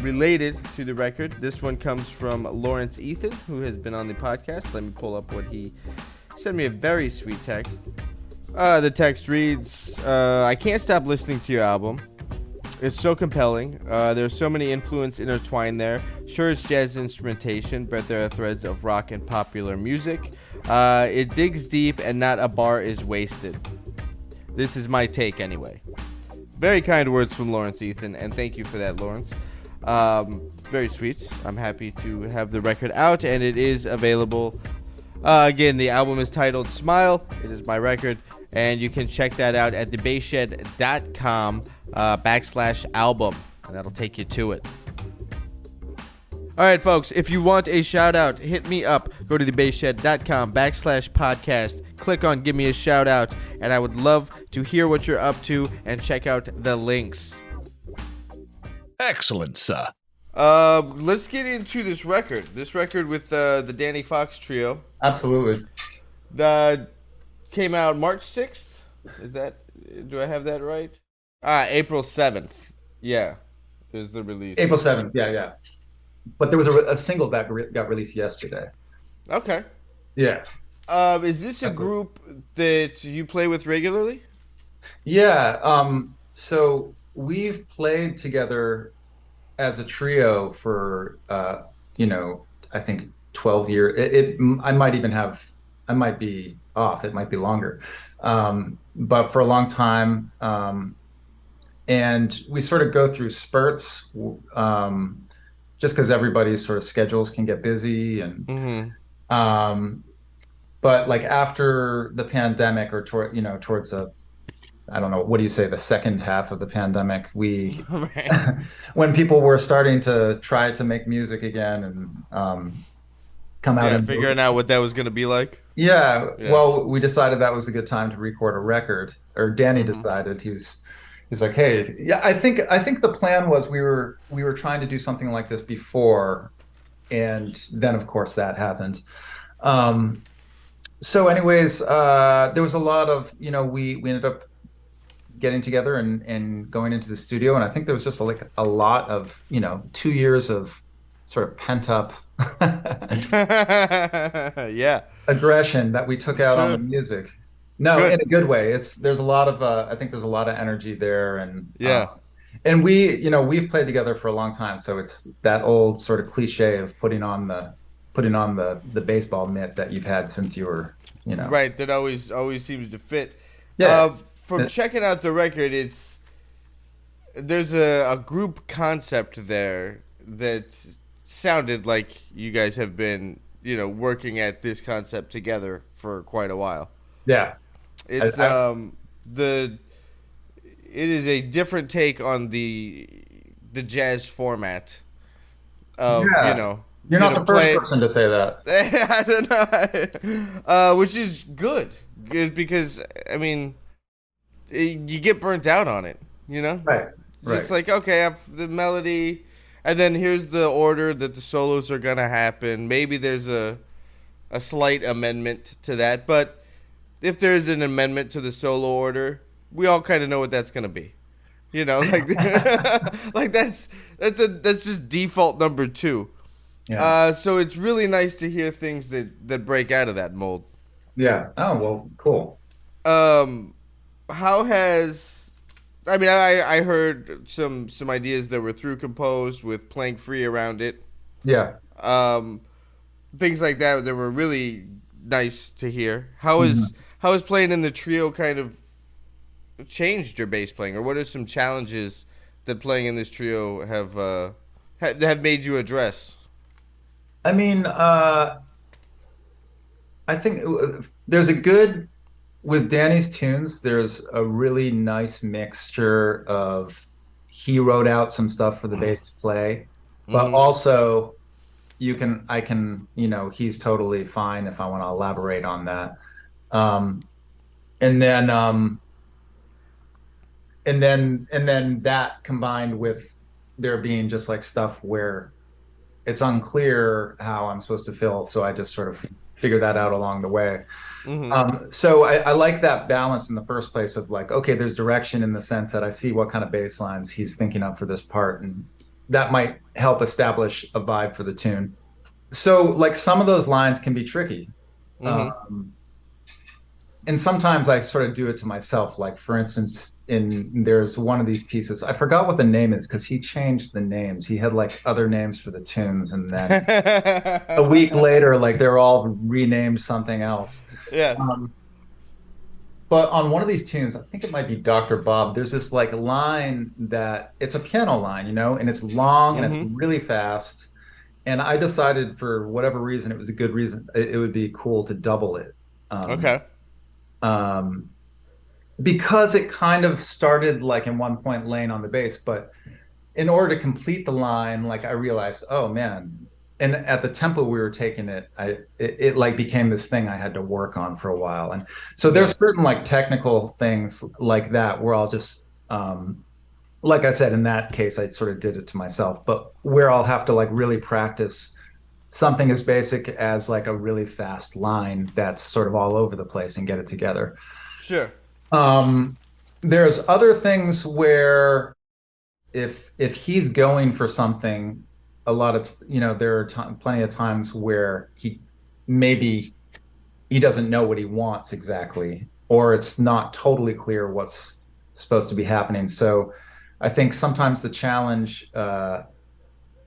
S2: related to the record. This one comes from Lawrence Ethan, who has been on the podcast. Let me pull up what he sent me. A very sweet text. The text reads, I can't stop listening to your album. It's so compelling. There's so many influences intertwined there. Sure, it's jazz instrumentation, but there are threads of rock and popular music. It digs deep and not a bar is wasted. This is my take anyway. Very kind words from Lawrence Ethan, and thank you for that, Lawrence. Very sweet. I'm happy to have the record out, and it is available. Again, the album is titled Smile. It is my record, and you can check that out at thebassshed.com /album, and that'll take you to it. All right, folks, if you want a shout out, hit me up. Go to thebassshed.com /podcast. Click on Give Me a Shout Out, and I would love to hear what you're up to and check out the links.
S4: Excellent, sir.
S2: Let's get into this record. This record with the Danny Fox Trio.
S1: Absolutely.
S2: Came out March 6th. Do I have that right? April 7th. Yeah, is the release.
S1: April 7th, yeah. But there was a single that got released yesterday.
S2: Okay.
S1: Yeah.
S2: Is this a group that you play with regularly?
S1: Yeah. So we've played together as a trio for, I think 12 years. I might be off. It might be longer. But for a long time. And we sort of go through spurts, just because everybody's sort of schedules can get busy. And, but like after the pandemic or towards the, I don't know, what do you say, the second half of the pandemic, when people were starting to try to make music again and come out and
S2: figuring out what that was going to be like.
S1: Yeah. Well, we decided that was a good time to record a record, or Danny decided. He's like, hey, yeah, I think the plan was we were trying to do something like this before, and then of course that happened. So anyways, there was a lot of, we ended up getting together and going into the studio, and I think there was just like a lot of 2 years of sort of pent up aggression that we took out on the music. No, good. In a good way. There's a lot of I think there's a lot of energy there, and and we've played together for a long time, so it's that old sort of cliche of putting on the baseball mitt that you've had since you were
S2: right, that always seems to fit.
S1: Yeah.
S2: From checking out the record, there's a group concept there that sounded like you guys have been working at this concept together for quite a while.
S1: Yeah.
S2: It's it is a different take on the jazz format of
S1: You're not the first person to say that.
S2: I don't know. Which is good because I mean you get burnt out on it,
S1: Right.
S2: Just like, okay, I have the melody, and then here's the order that the solos are gonna happen. Maybe there's a slight amendment to that, but if there's an amendment to the solo order, we all kind of know what that's gonna be. Like like that's just default number 2.
S1: Yeah.
S2: So it's really nice to hear things that break out of that mold.
S1: Yeah. Oh, well, cool.
S2: Um, how has I mean I heard some ideas that were through composed with playing free around it.
S1: Yeah.
S2: Um, things like that were really nice to hear.
S1: Mhm.
S2: How is playing in the trio kind of changed your bass playing, or what are some challenges that playing in this trio have made you address?
S1: I mean, I think there's a good with Danny's tunes, there's a really nice mixture of he wrote out some stuff for the bass to play, but
S2: Mm-hmm.
S1: also I can, he's totally fine if I want to elaborate on that. Um, and then, and then that combined with there being just like stuff where it's unclear how I'm supposed to feel. So I just sort of figure that out along the way.
S2: Mm-hmm.
S1: So I like that balance in the first place of like, okay, there's direction in the sense that I see what kind of bass lines he's thinking of for this part, and that might help establish a vibe for the tune. So like some of those lines can be tricky.
S2: Mm-hmm.
S1: Um, and sometimes I sort of do it to myself. Like for instance, there's one of these pieces. I forgot what the name is because he changed the names. He had like other names for the tunes, and then a week later, like they're all renamed something else.
S2: Yeah.
S1: Um, but on one of these tunes, I think it might be Dr. Bob, there's this like line that it's a piano line, and it's long and it's
S2: Mm-hmm.
S1: really fast. And I decided for whatever reason, it was a good reason, it would be cool to double it. Um,
S2: Okay.
S1: um, because it kind of started like in one point laying on the bass, but in order to complete the line, like I realized, oh man, and at the tempo we were taking it, it like became this thing I had to work on for a while. And so
S2: Yeah.
S1: there's certain like technical things like that where I'll just like I said, in that case, I sort of did it to myself, but where I'll have to like really practice something as basic as like a really fast line that's sort of all over the place and get it together.
S2: Sure.
S1: Um, there's other things where if he's going for something, a lot of there are plenty of times where maybe he doesn't know what he wants exactly, or it's not totally clear what's supposed to be happening. So I think sometimes the challenge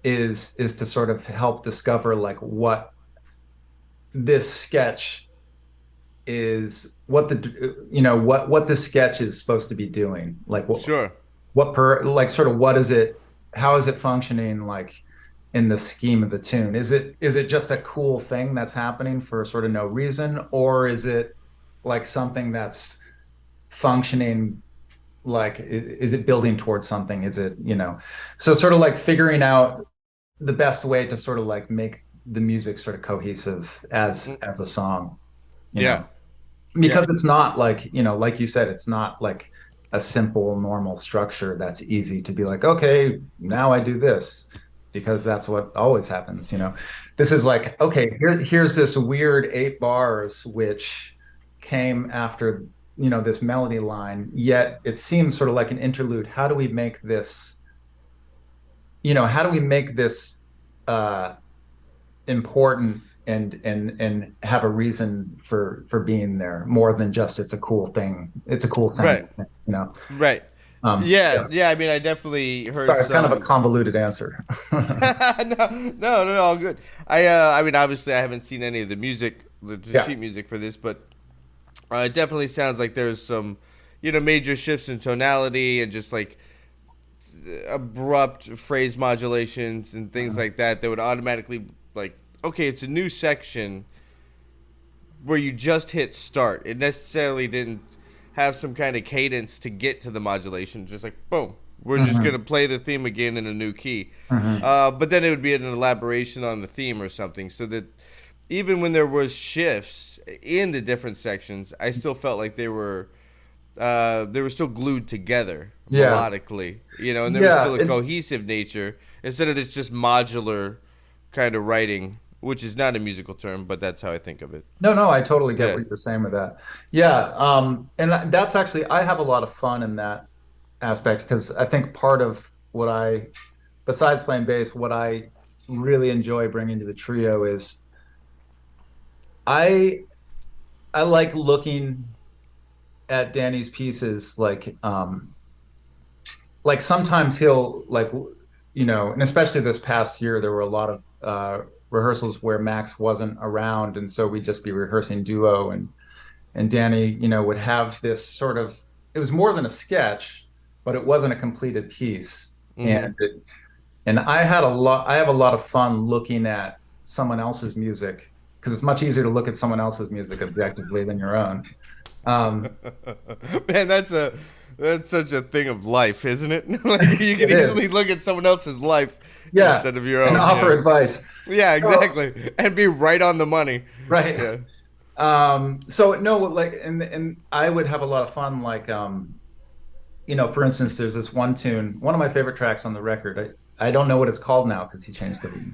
S1: is to sort of help discover like what this sketch is, what this sketch is supposed to be doing, like
S2: Sure.
S1: like sort of what is it, how is it functioning like in the scheme of the tune? Is it just a cool thing that's happening for sort of no reason, or is it like something that's functioning, like is it building towards something? Is it, so sort of like figuring out the best way to sort of like make the music sort of cohesive as
S2: Mm.
S1: a song, you
S2: Yeah.
S1: know
S2: Yeah.
S1: because it's not like, like you said, it's not like a simple normal structure that's easy to be like, okay, now I do this, because that's what always happens. This is like, okay, here's this weird 8 bars which came after this melody line, yet it seems sort of like an interlude. How do we make this uh important and have a reason for being there, more than just it's a cool thing, it's a cool
S2: Right.
S1: sound, you know
S2: Right. Yeah.
S1: yeah.
S2: Yeah. I mean, I definitely heard
S1: Sorry, it's kind of a
S2: some.
S1: convoluted answer.
S2: No, all good. I mean, obviously, I haven't seen any of the music, the
S1: Yeah.
S2: sheet music for this, but it definitely sounds like there's some, major shifts in tonality and just like abrupt phrase modulations and things like that would automatically like, okay, it's a new section where you just hit start. It necessarily didn't have some kind of cadence to get to the modulation. Just like, boom, we're just
S1: Mhm.
S2: gonna play the theme again in a new key.
S1: Mhm.
S2: But then it would be an elaboration on the theme or something, so that even when there was shifts in the different sections, I still felt like they were still glued together
S1: Yeah.
S2: melodically, and there was
S1: Yeah.
S2: still a cohesive nature instead of this just modular kind of writing which is not a musical term, but that's how I think of it.
S1: No, I totally get
S2: Yeah.
S1: what you're saying with that. Yeah, and that's actually I have a lot of fun in that aspect because I think part of what besides playing bass, what I really enjoy bringing to the trio is I I like looking at Danny's pieces like sometimes he'll and especially this past year there were a lot of rehearsals where Max wasn't around, and so we'd just be rehearsing duo, and Danny, would have this sort of, it was more than a sketch, but it wasn't a completed piece.
S2: Mm-hmm.
S1: And I have a lot of fun looking at someone else's music because it's much easier to look at someone else's music objectively than your own. Um,
S2: Man, that's such a thing of life, isn't it? Like you can
S1: it is.
S2: easily look at someone else's life
S1: Yeah,
S2: instead of your own.
S1: and offer
S2: Yeah,
S1: advice.
S2: yeah,
S1: So,
S2: exactly, and be right on the money.
S1: right.
S2: Yeah.
S1: So no, like, and I would have a lot of fun, like, for instance, there's this one tune, one of my favorite tracks on the record. I don't know what it's called now because he changed the name.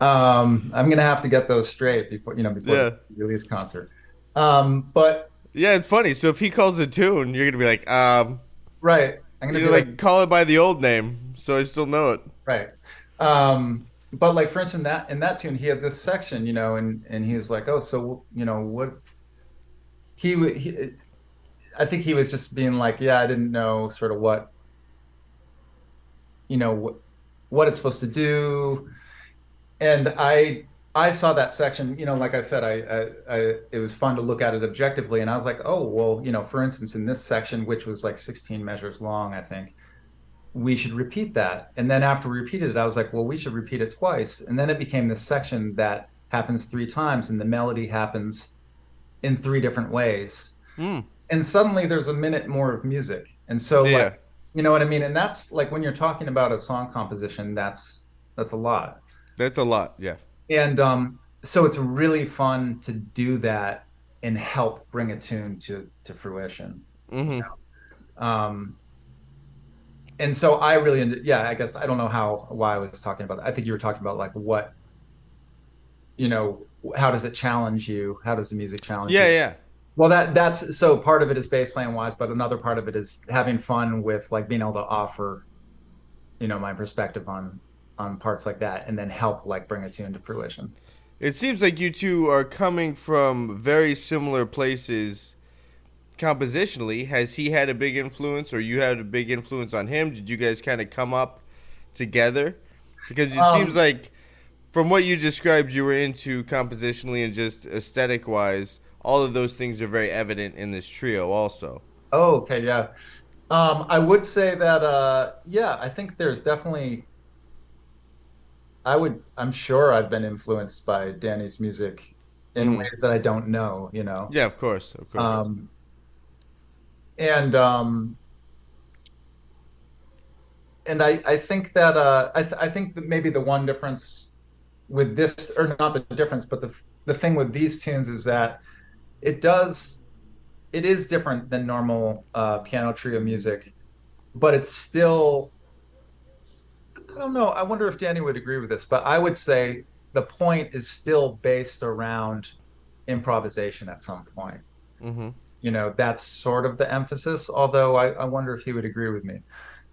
S1: I'm gonna have to get those straight before
S2: Yeah.
S1: the release concert. But
S2: Yeah, it's funny. So if he calls a tune, you're gonna be like,
S1: right, I'm gonna
S2: you're
S1: be
S2: like,
S1: like,
S2: call it by the old name, so I still know it.
S1: right. But like for instance, that in that tune, he had this section, and he was like, oh, so what he I think he was just being like, yeah, I didn't know sort of you know, what, what it's supposed to do. And I saw that section, like I said, it was fun to look at it objectively. And I was like, oh, well, for instance, in this section, which was like 16 measures long, I think, we should repeat that. And then after we repeated it, I was like, well, we should repeat it twice. And then it became this section that happens 3 times and the melody happens in 3 different ways.
S2: Hmm.
S1: And suddenly there's a minute more of music. And so
S2: Yeah,
S1: like, you know what I mean? And that's like when you're talking about a song composition, that's a lot.
S2: that's a lot. Yeah.
S1: And so it's really fun to do that and help bring a tune to fruition.
S2: Mm-hmm.
S1: Um, and so I really, yeah, I guess I don't know why I was talking about it. I think you were talking about like you know, how does it challenge you? How does the music challenge
S2: Yeah,
S1: you?
S2: yeah.
S1: Well, that's so part of it is bass playing wise, but another part of it is having fun with like being able to offer, my perspective on parts like that, and then help like bring a tune to fruition.
S2: It seems like you two are coming from very similar places compositionally. Has he had a big influence, or you had a big influence on him? Did you guys kind of come up together? Because it seems
S1: Um,
S2: like, from what you described, you were into compositionally and just aesthetic wise. All of those things are very evident in this trio, also.
S1: oh, okay, yeah. I would say that, yeah, I think there's definitely, I'm sure I've been influenced by Danny's music in
S2: Mm.
S1: ways that I don't know.
S2: Yeah, of course, of course.
S1: Um, and um, and I think that I think that maybe the one difference with this, or not the difference, but the thing with these tunes is that it does it is different than normal piano trio music, but it's still, I don't know. I wonder if Danny would agree with this, but I would say the point is still based around improvisation at some point.
S2: Mm-hmm.
S1: That's sort of the emphasis, although I wonder if he would agree with me.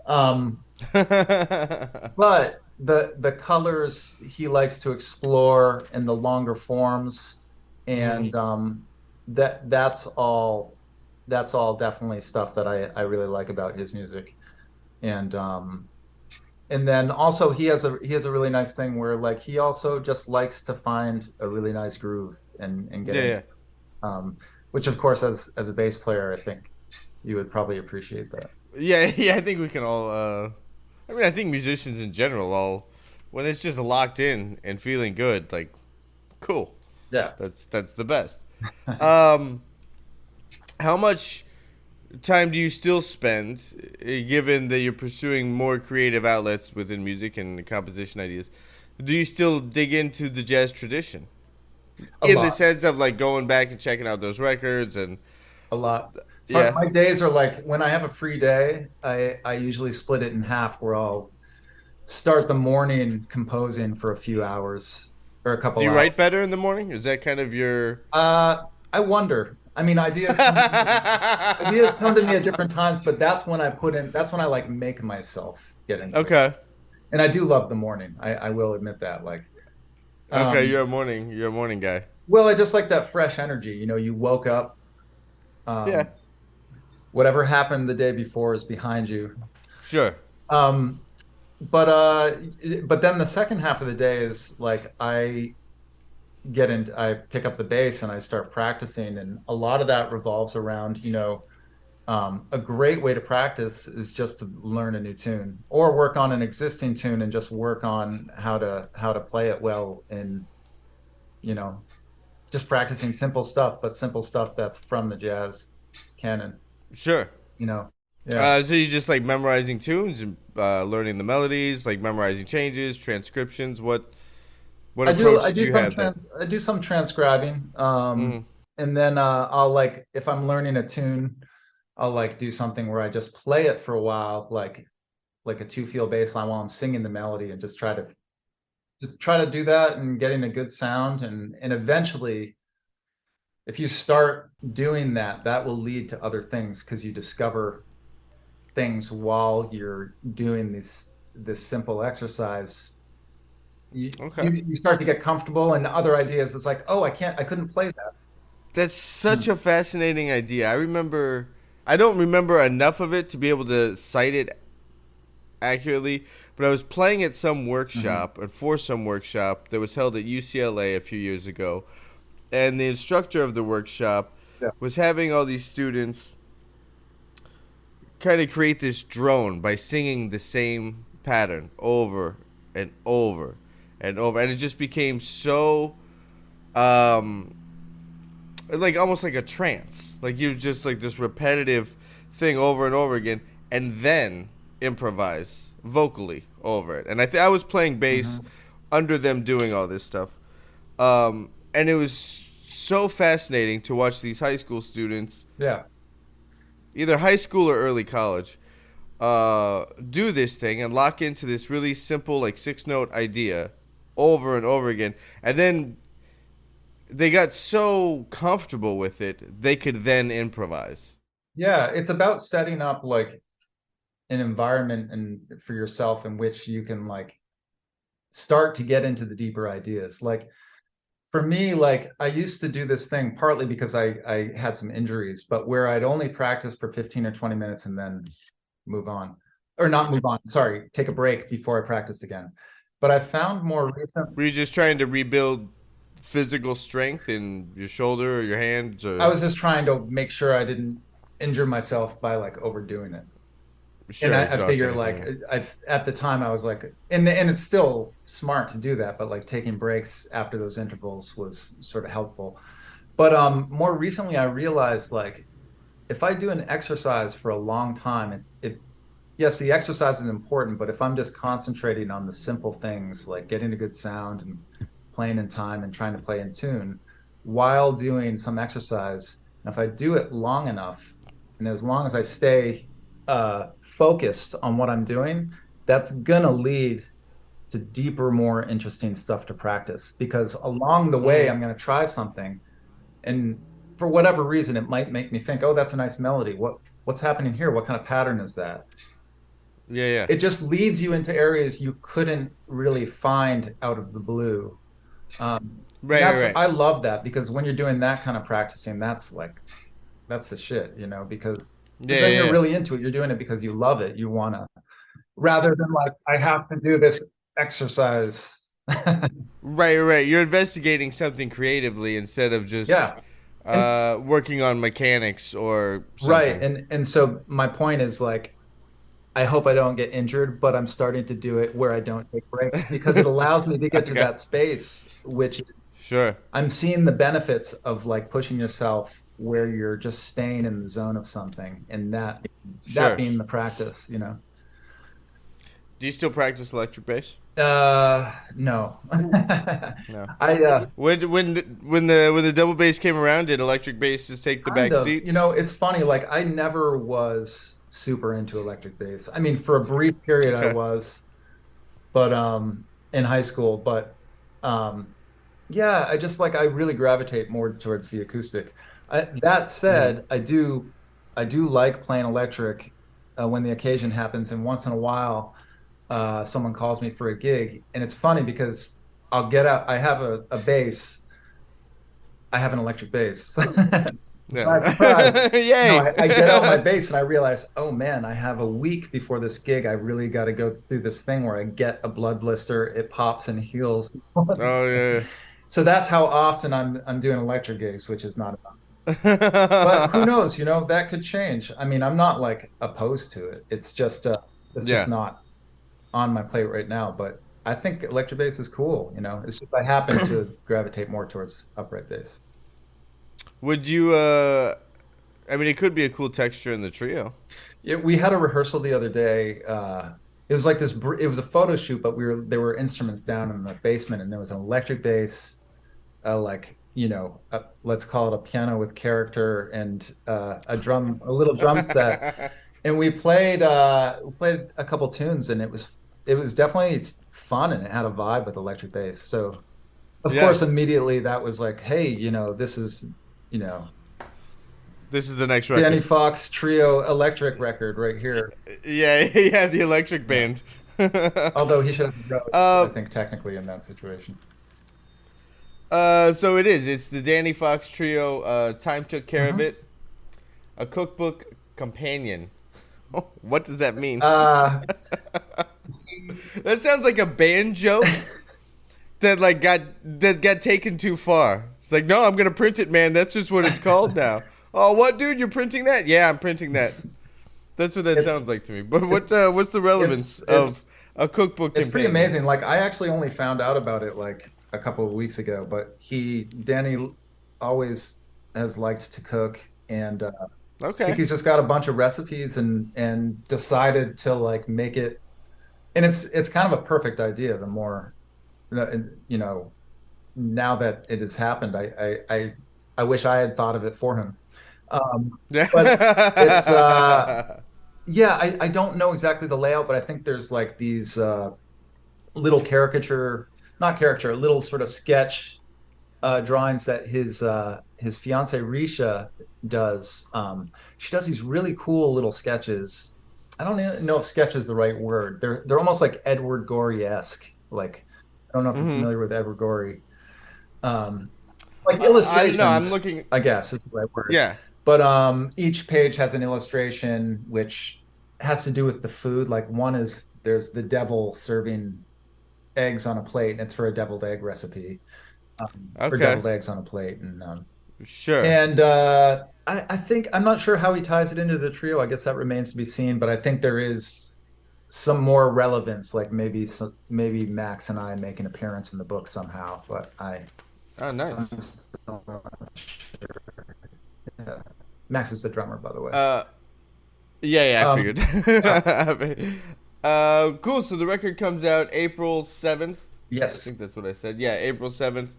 S1: Um, but the colors he likes to explore in the longer forms,
S2: Mm-hmm.
S1: and that's all definitely stuff that I really like about his music. And then also he has a really nice thing where like he also just likes to find a really nice groove and get
S2: Yeah,
S1: in,
S2: yeah.
S1: um, which of course as a bass player I think you would probably appreciate that.
S2: Yeah, yeah, I think we can all. I mean, I think musicians in general, all when it's just locked in and feeling good, like, cool.
S1: Yeah.
S2: That's the best. Um, how much time do you still spend, given that you're pursuing more creative outlets within music and composition ideas? Do you still dig into the jazz tradition
S1: A
S2: in the
S1: lot.
S2: sense of like going back and checking out those records and
S1: A lot.
S2: yeah,
S1: My days are like when I have a free day, I usually split it in half where I'll start the morning composing for a few hours or a
S2: Do
S1: couple
S2: you
S1: hours.
S2: write better in the morning? Is that kind of your?
S1: I wonder. I mean, ideas come to me at different times, but that's when I like make myself get into it.
S2: Okay.
S1: And I do love the morning. I will admit that.
S2: Okay,
S1: Um,
S2: you're a morning guy.
S1: well, I just like that fresh energy. You woke up,
S2: Yeah.
S1: um, whatever happened the day before is behind you.
S2: Sure.
S1: Um, but then the second half of the day is like I pick up the bass and I start practicing, and a lot of that revolves around, a great way to practice is just to learn a new tune or work on an existing tune and just work on how to play it well, and you know just practicing simple stuff, but simple stuff that's from the jazz canon.
S2: Sure.
S1: you know yeah.
S2: So you just like memorizing tunes and learning the melodies, like memorizing changes, transcriptions. What approach do you have there?
S1: I do some transcribing,
S2: Mm-hmm.
S1: and then I'll like if I'm learning a tune, I'll like do something where I just play it for a while, like a two feel bass line while I'm singing the melody, and just try to do that and getting a good sound, and eventually if you start doing that, that will lead to other things because you discover things while you're doing this simple exercise. you,
S2: Okay.
S1: you start to get comfortable, and other ideas, it's like, oh, I couldn't play that.
S2: That's such a fascinating idea. I don't remember enough of it to be able to cite it accurately, but I was playing at some
S1: Mhm.
S2: workshop, and for some workshop that was held at UCLA a few years ago, and the instructor of the workshop
S1: Yeah.
S2: was having all these students kind of create this drone by singing the same pattern over and over and over, and it just became so um like almost like a trance, like you just like this repetitive thing over and over again, and then improvise vocally over it. And I was playing bass
S1: Mhm.
S2: under them doing all this stuff, and it was so fascinating to watch these high school students,
S1: Yeah.
S2: either high school or early college, do this thing and lock into this really simple like 6 note idea over and over again, and then they got so comfortable with it they could then improvise.
S1: Yeah, it's about setting up like an environment and for yourself in which you can like start to get into the deeper ideas. Like for me, like I used to do this thing partly because I had some injuries, but where I'd only practice for 15 or 20 minutes and then move on. Or not move on, sorry, take a break before I practiced again. But I found more recent
S2: Were you just trying to rebuild physical strength in your shoulder or your hands
S1: I
S2: or?
S1: was just trying to make sure I didn't injure myself by like overdoing it. And
S2: Sure,
S1: I
S2: exhausting
S1: figure
S2: it.
S1: like
S2: Yeah.
S1: at the time I was like, and it's still smart to do that, but like taking breaks after those intervals was sort of helpful. But more recently I realized like if I do an exercise for a long time, it yes, the exercise is important, but if I'm just concentrating on the simple things like getting a good sound and playing in time and trying to play in tune while doing some exercise, and if I do it long enough, and as long as I stay focused on what I'm doing, that's gonna lead to deeper, more interesting stuff to practice. Because along the way,
S2: Mm,
S1: I'm gonna try something, and for whatever reason, it might make me think, oh, that's a nice melody. What's happening here? What kind of pattern is that?
S2: yeah, yeah.
S1: It just leads you into areas you couldn't really find out of the blue. And
S2: Right, right, right.
S1: I love that, because when you're doing that kind of practicing, that's the shit, because
S2: Yeah,
S1: then
S2: yeah,
S1: you're
S2: yeah.
S1: really into it. You're doing it because you love it. You wanna, rather than like, I have to do this exercise.
S2: Right, right. You're investigating something creatively instead of just
S1: Yeah. And
S2: working on mechanics or
S1: right.
S2: something.
S1: And so my point is like, I hope I don't get injured, but I'm starting to do it where I don't take breaks because it allows me to get to
S2: Okay.
S1: that space, which is
S2: Sure.
S1: I'm seeing the benefits of like pushing yourself where you're just staying in the zone of something, and that
S2: Sure.
S1: being the practice.
S2: Do you still practice electric bass?
S1: No.
S2: No.
S1: I
S2: When the double bass came around, did electric bass just take the
S1: kind
S2: back
S1: of,
S2: seat?
S1: it's funny, like I never was super into electric bass. I mean, for a brief period I
S2: Okay.
S1: was, but in high school. But yeah, I just like I really gravitate more towards the acoustic. That
S2: Hmm.
S1: said, I do like playing electric when the occasion happens, and once in a while, someone calls me for a gig, and it's funny because I'll get out. I have a bass. I have an electric bass. Surprise, surprise.
S2: Yeah.
S1: No,
S2: Yay.
S1: I get out my bass and I realize, oh man, I have a week before this gig. I really got to go through this thing where I get a blood blister, it pops and heals.
S2: Oh yeah.
S1: So that's how often I'm doing electric gigs, which is not enough. But who knows, that could change. I mean, I'm not like opposed to it. It's just
S2: Yeah.
S1: not on my plate right now, but I think electric bass is cool. It's just I happen to gravitate more towards upright bass.
S2: Would you? I mean, it could be a cool texture in the trio.
S1: We had a rehearsal the other day. It was like this. It was a photo shoot, but there were instruments down in the basement, and there was an electric bass, like let's call it a piano with character, and a little drum set. And we played a couple tunes, and it was definitely fun, and it had a vibe with electric bass. So of
S2: Yeah.
S1: course, immediately that was like, hey, this is you know
S2: This is the next
S1: Danny
S2: record.
S1: Fox trio electric record right here.
S2: Yeah, yeah, the electric
S1: Yeah.
S2: band.
S1: Although he should have wrote, I
S2: uh,
S1: think technically in that situation.
S2: so it is. It's the Danny Fox trio. Time took care of
S1: Hmm.
S2: it. A cookbook companion. What does that mean?
S1: Uh,
S2: That sounds like a band joke that got taken too far. It's like, no, I'm gonna print it, man. That's just what it's called now. Oh, what, dude? You're printing that? Yeah, I'm printing that. That's what that sounds
S1: it's
S2: like to me. But what's the relevance
S1: it's
S2: of
S1: it's
S2: a cookbook
S1: it's pretty
S2: companion?
S1: amazing. Like I actually only found out about it like a couple of weeks ago, but Danny always has liked to cook, and I think
S2: Okay.
S1: he's just got a bunch of recipes and decided to like make it. And it's kind of a perfect idea. The more you know, now that it has happened, I wish I had thought of it for him. But it's
S2: Yeah.
S1: yeah, I don't know exactly the layout, but I think there's like these little caricature, not caricature, little sort of sketch drawings that his fiance Risha does. She does these really cool little sketches. I don't even know if sketch is the right word. They're almost like Edward Gorey-esque. Like I don't know if you're
S2: Hmm.
S1: familiar with Edward Gorey. Um, like
S2: I don't know. I'm
S1: illustrations,
S2: looking.
S1: I guess is the right word.
S2: Yeah.
S1: But each page has an illustration which has to do with the food. Like one is there's the devil serving eggs on a plate, and it's for a deviled egg recipe, or
S2: Okay.
S1: deviled eggs on a plate. And
S2: Sure.
S1: I think I'm not sure how he ties it into the trio. I guess that remains to be seen. But I think there is some more relevance, like maybe Max and I make an appearance in the book somehow. But
S2: Oh, nice.
S1: I'm still not sure. Yeah. Max is the drummer, by the way.
S2: Uh, yeah, yeah. I
S1: Um, yeah.
S2: figured. Cool. So the record comes out April 7th. I think
S1: Yes.
S2: that's what I said. Yeah, April 7th.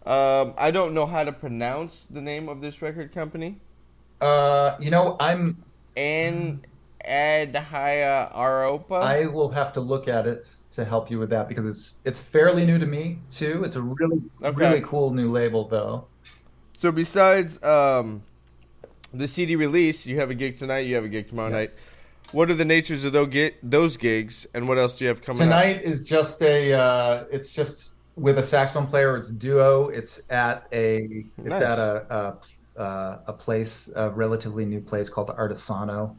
S2: I don't know how to pronounce the name of this record company.
S1: I'm
S2: An Adhaya Aropa.
S1: I will have to look at it to help you with that because it's fairly new to me too. It's a really
S2: Okay.
S1: really cool new label though.
S2: So besides the CD release, you have a gig tonight. You have a gig tomorrow
S1: Yeah.
S2: night. What are the natures of those gigs, and what else do you have coming up?
S1: Tonight is just it's just with a saxophone player. It's duo. It's at
S2: Nice.
S1: a place, a relatively new place called Artisano.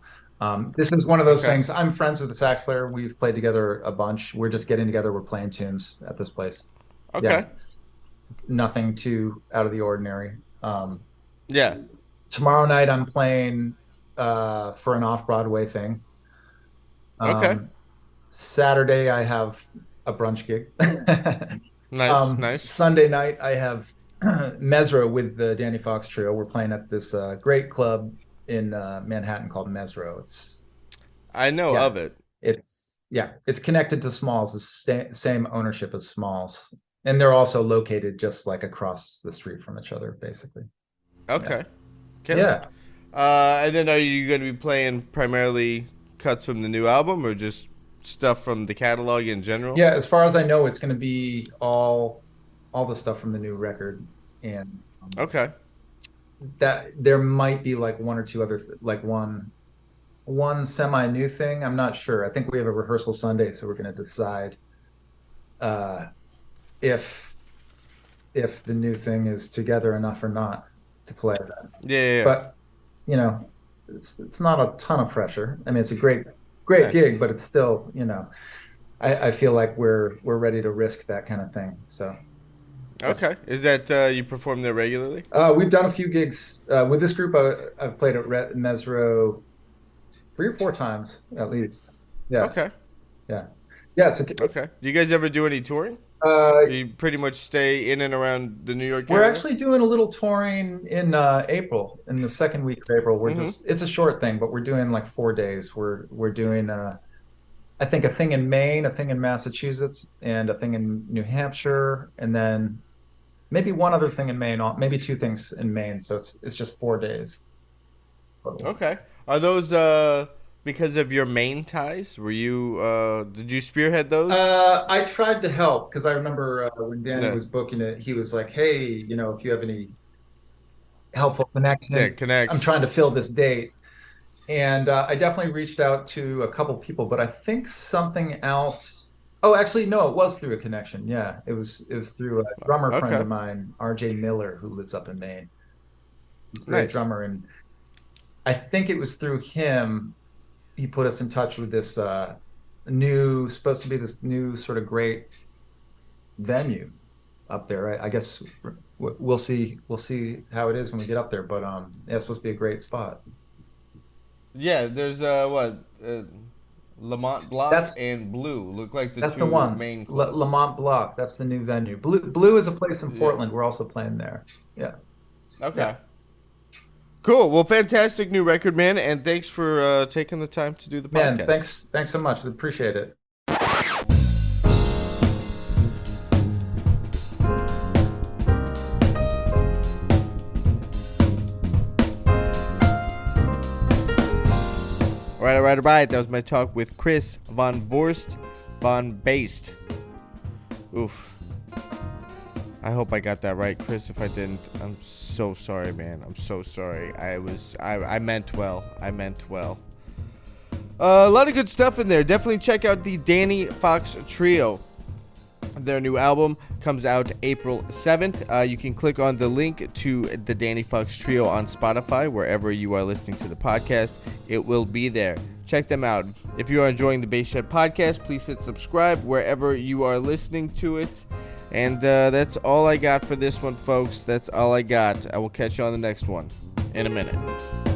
S1: This is one of those
S2: Okay.
S1: things. I'm friends with the sax player. We've played together a bunch. We're just getting together. We're playing tunes at this place. Yeah,
S2: Okay.
S1: nothing too out of the ordinary.
S2: Yeah.
S1: Tomorrow night I'm playing for an off-Broadway thing.
S2: Okay.
S1: Um, Saturday I have a brunch gig.
S2: Nice. Nice.
S1: Sunday night I have Mesro with the Danny Fox Trio. We're playing at this great club in Manhattan called Mesro.
S2: I know
S1: Yeah,
S2: of it.
S1: it's connected to Smalls. The same ownership as Smalls, and they're also located just like across the street from each other, basically. Yeah,
S2: Okay. Killer.
S1: yeah.
S2: And then are you going to be playing primarily cuts from the new album, or just stuff from the catalog in general?
S1: Yeah, as far as I know, it's going to be all the stuff from the new record, and
S2: Okay.
S1: that there might be like one or two other like one semi new thing. I'm not sure. I think we have a rehearsal Sunday, so we're going to decide uh, if the new thing is together enough or not to play that.
S2: Yeah.
S1: But you know, it's not a ton of pressure. I mean, it's a great
S2: Nice.
S1: gig, but it's still, I feel like we're ready to risk that kind of thing. So
S2: Okay. Is that you perform there regularly?
S1: we've done a few gigs with this group. I've played at Mesro 3 or 4 times at least. Yeah,
S2: Okay.
S1: yeah, yeah. It's
S2: Okay. Do you guys ever do any touring?
S1: uh,
S2: You pretty much stay in and around the New York
S1: we're
S2: area?
S1: actually doing a little touring in April, in the second week of April. We're just it's a short thing, but we're doing like 4 days. We're doing I think a thing in Maine, a thing in Massachusetts, and a thing in New Hampshire, and then maybe one other thing in Maine, maybe two things in Maine. So it's just 4 days.
S2: Okay. Are those because of your main ties? Were you did you spearhead those?
S1: I tried to help because I remember when Danny
S2: Yeah.
S1: was booking it, he was like, "Hey, if you have any helpful
S2: Yeah,
S1: connections, I'm
S2: connects.
S1: trying to fill this date." And I definitely reached out to a couple people, but I think something else. Oh, actually, no, it was through a connection. Yeah, it was through a drummer friend
S2: Okay.
S1: of mine, RJ Miller, who lives up in Maine. He's a great
S2: Nice.
S1: drummer, and I think it was through him he put us in touch with this supposed to be this new sort of great venue up there. Right? I guess we'll see. We'll see how it is when we get up there. But yeah, it's supposed to be a great spot.
S2: Yeah, there's Lamont Block
S1: That's
S2: and Blue look like the
S1: that's the
S2: two
S1: one.
S2: main clubs.
S1: Lamont Block. That's the new venue. Blue is a place in
S2: Yeah.
S1: Portland. We're also playing there. Yeah.
S2: Okay.
S1: Yeah.
S2: Cool. Well, fantastic new record, man, and thanks for taking the time to do the
S1: Man,
S2: podcast.
S1: thanks so much. Appreciate it.
S2: All right. That was my talk with Chris von Voorst von Beest. Oof. I hope I got that right, Chris. If I didn't, I'm so sorry, man. I'm so sorry. I meant well. I meant well. A lot of good stuff in there. Definitely check out the Danny Fox Trio. Their new album comes out April 7th. You can click on the link to the Danny Fox Trio on Spotify, wherever you are listening to the podcast. It will be there. Check them out. If you are enjoying the Bass Shed podcast, please hit subscribe wherever you are listening to it. And that's all I got for this one, folks. That's all I got. I will catch you on the next one in a minute.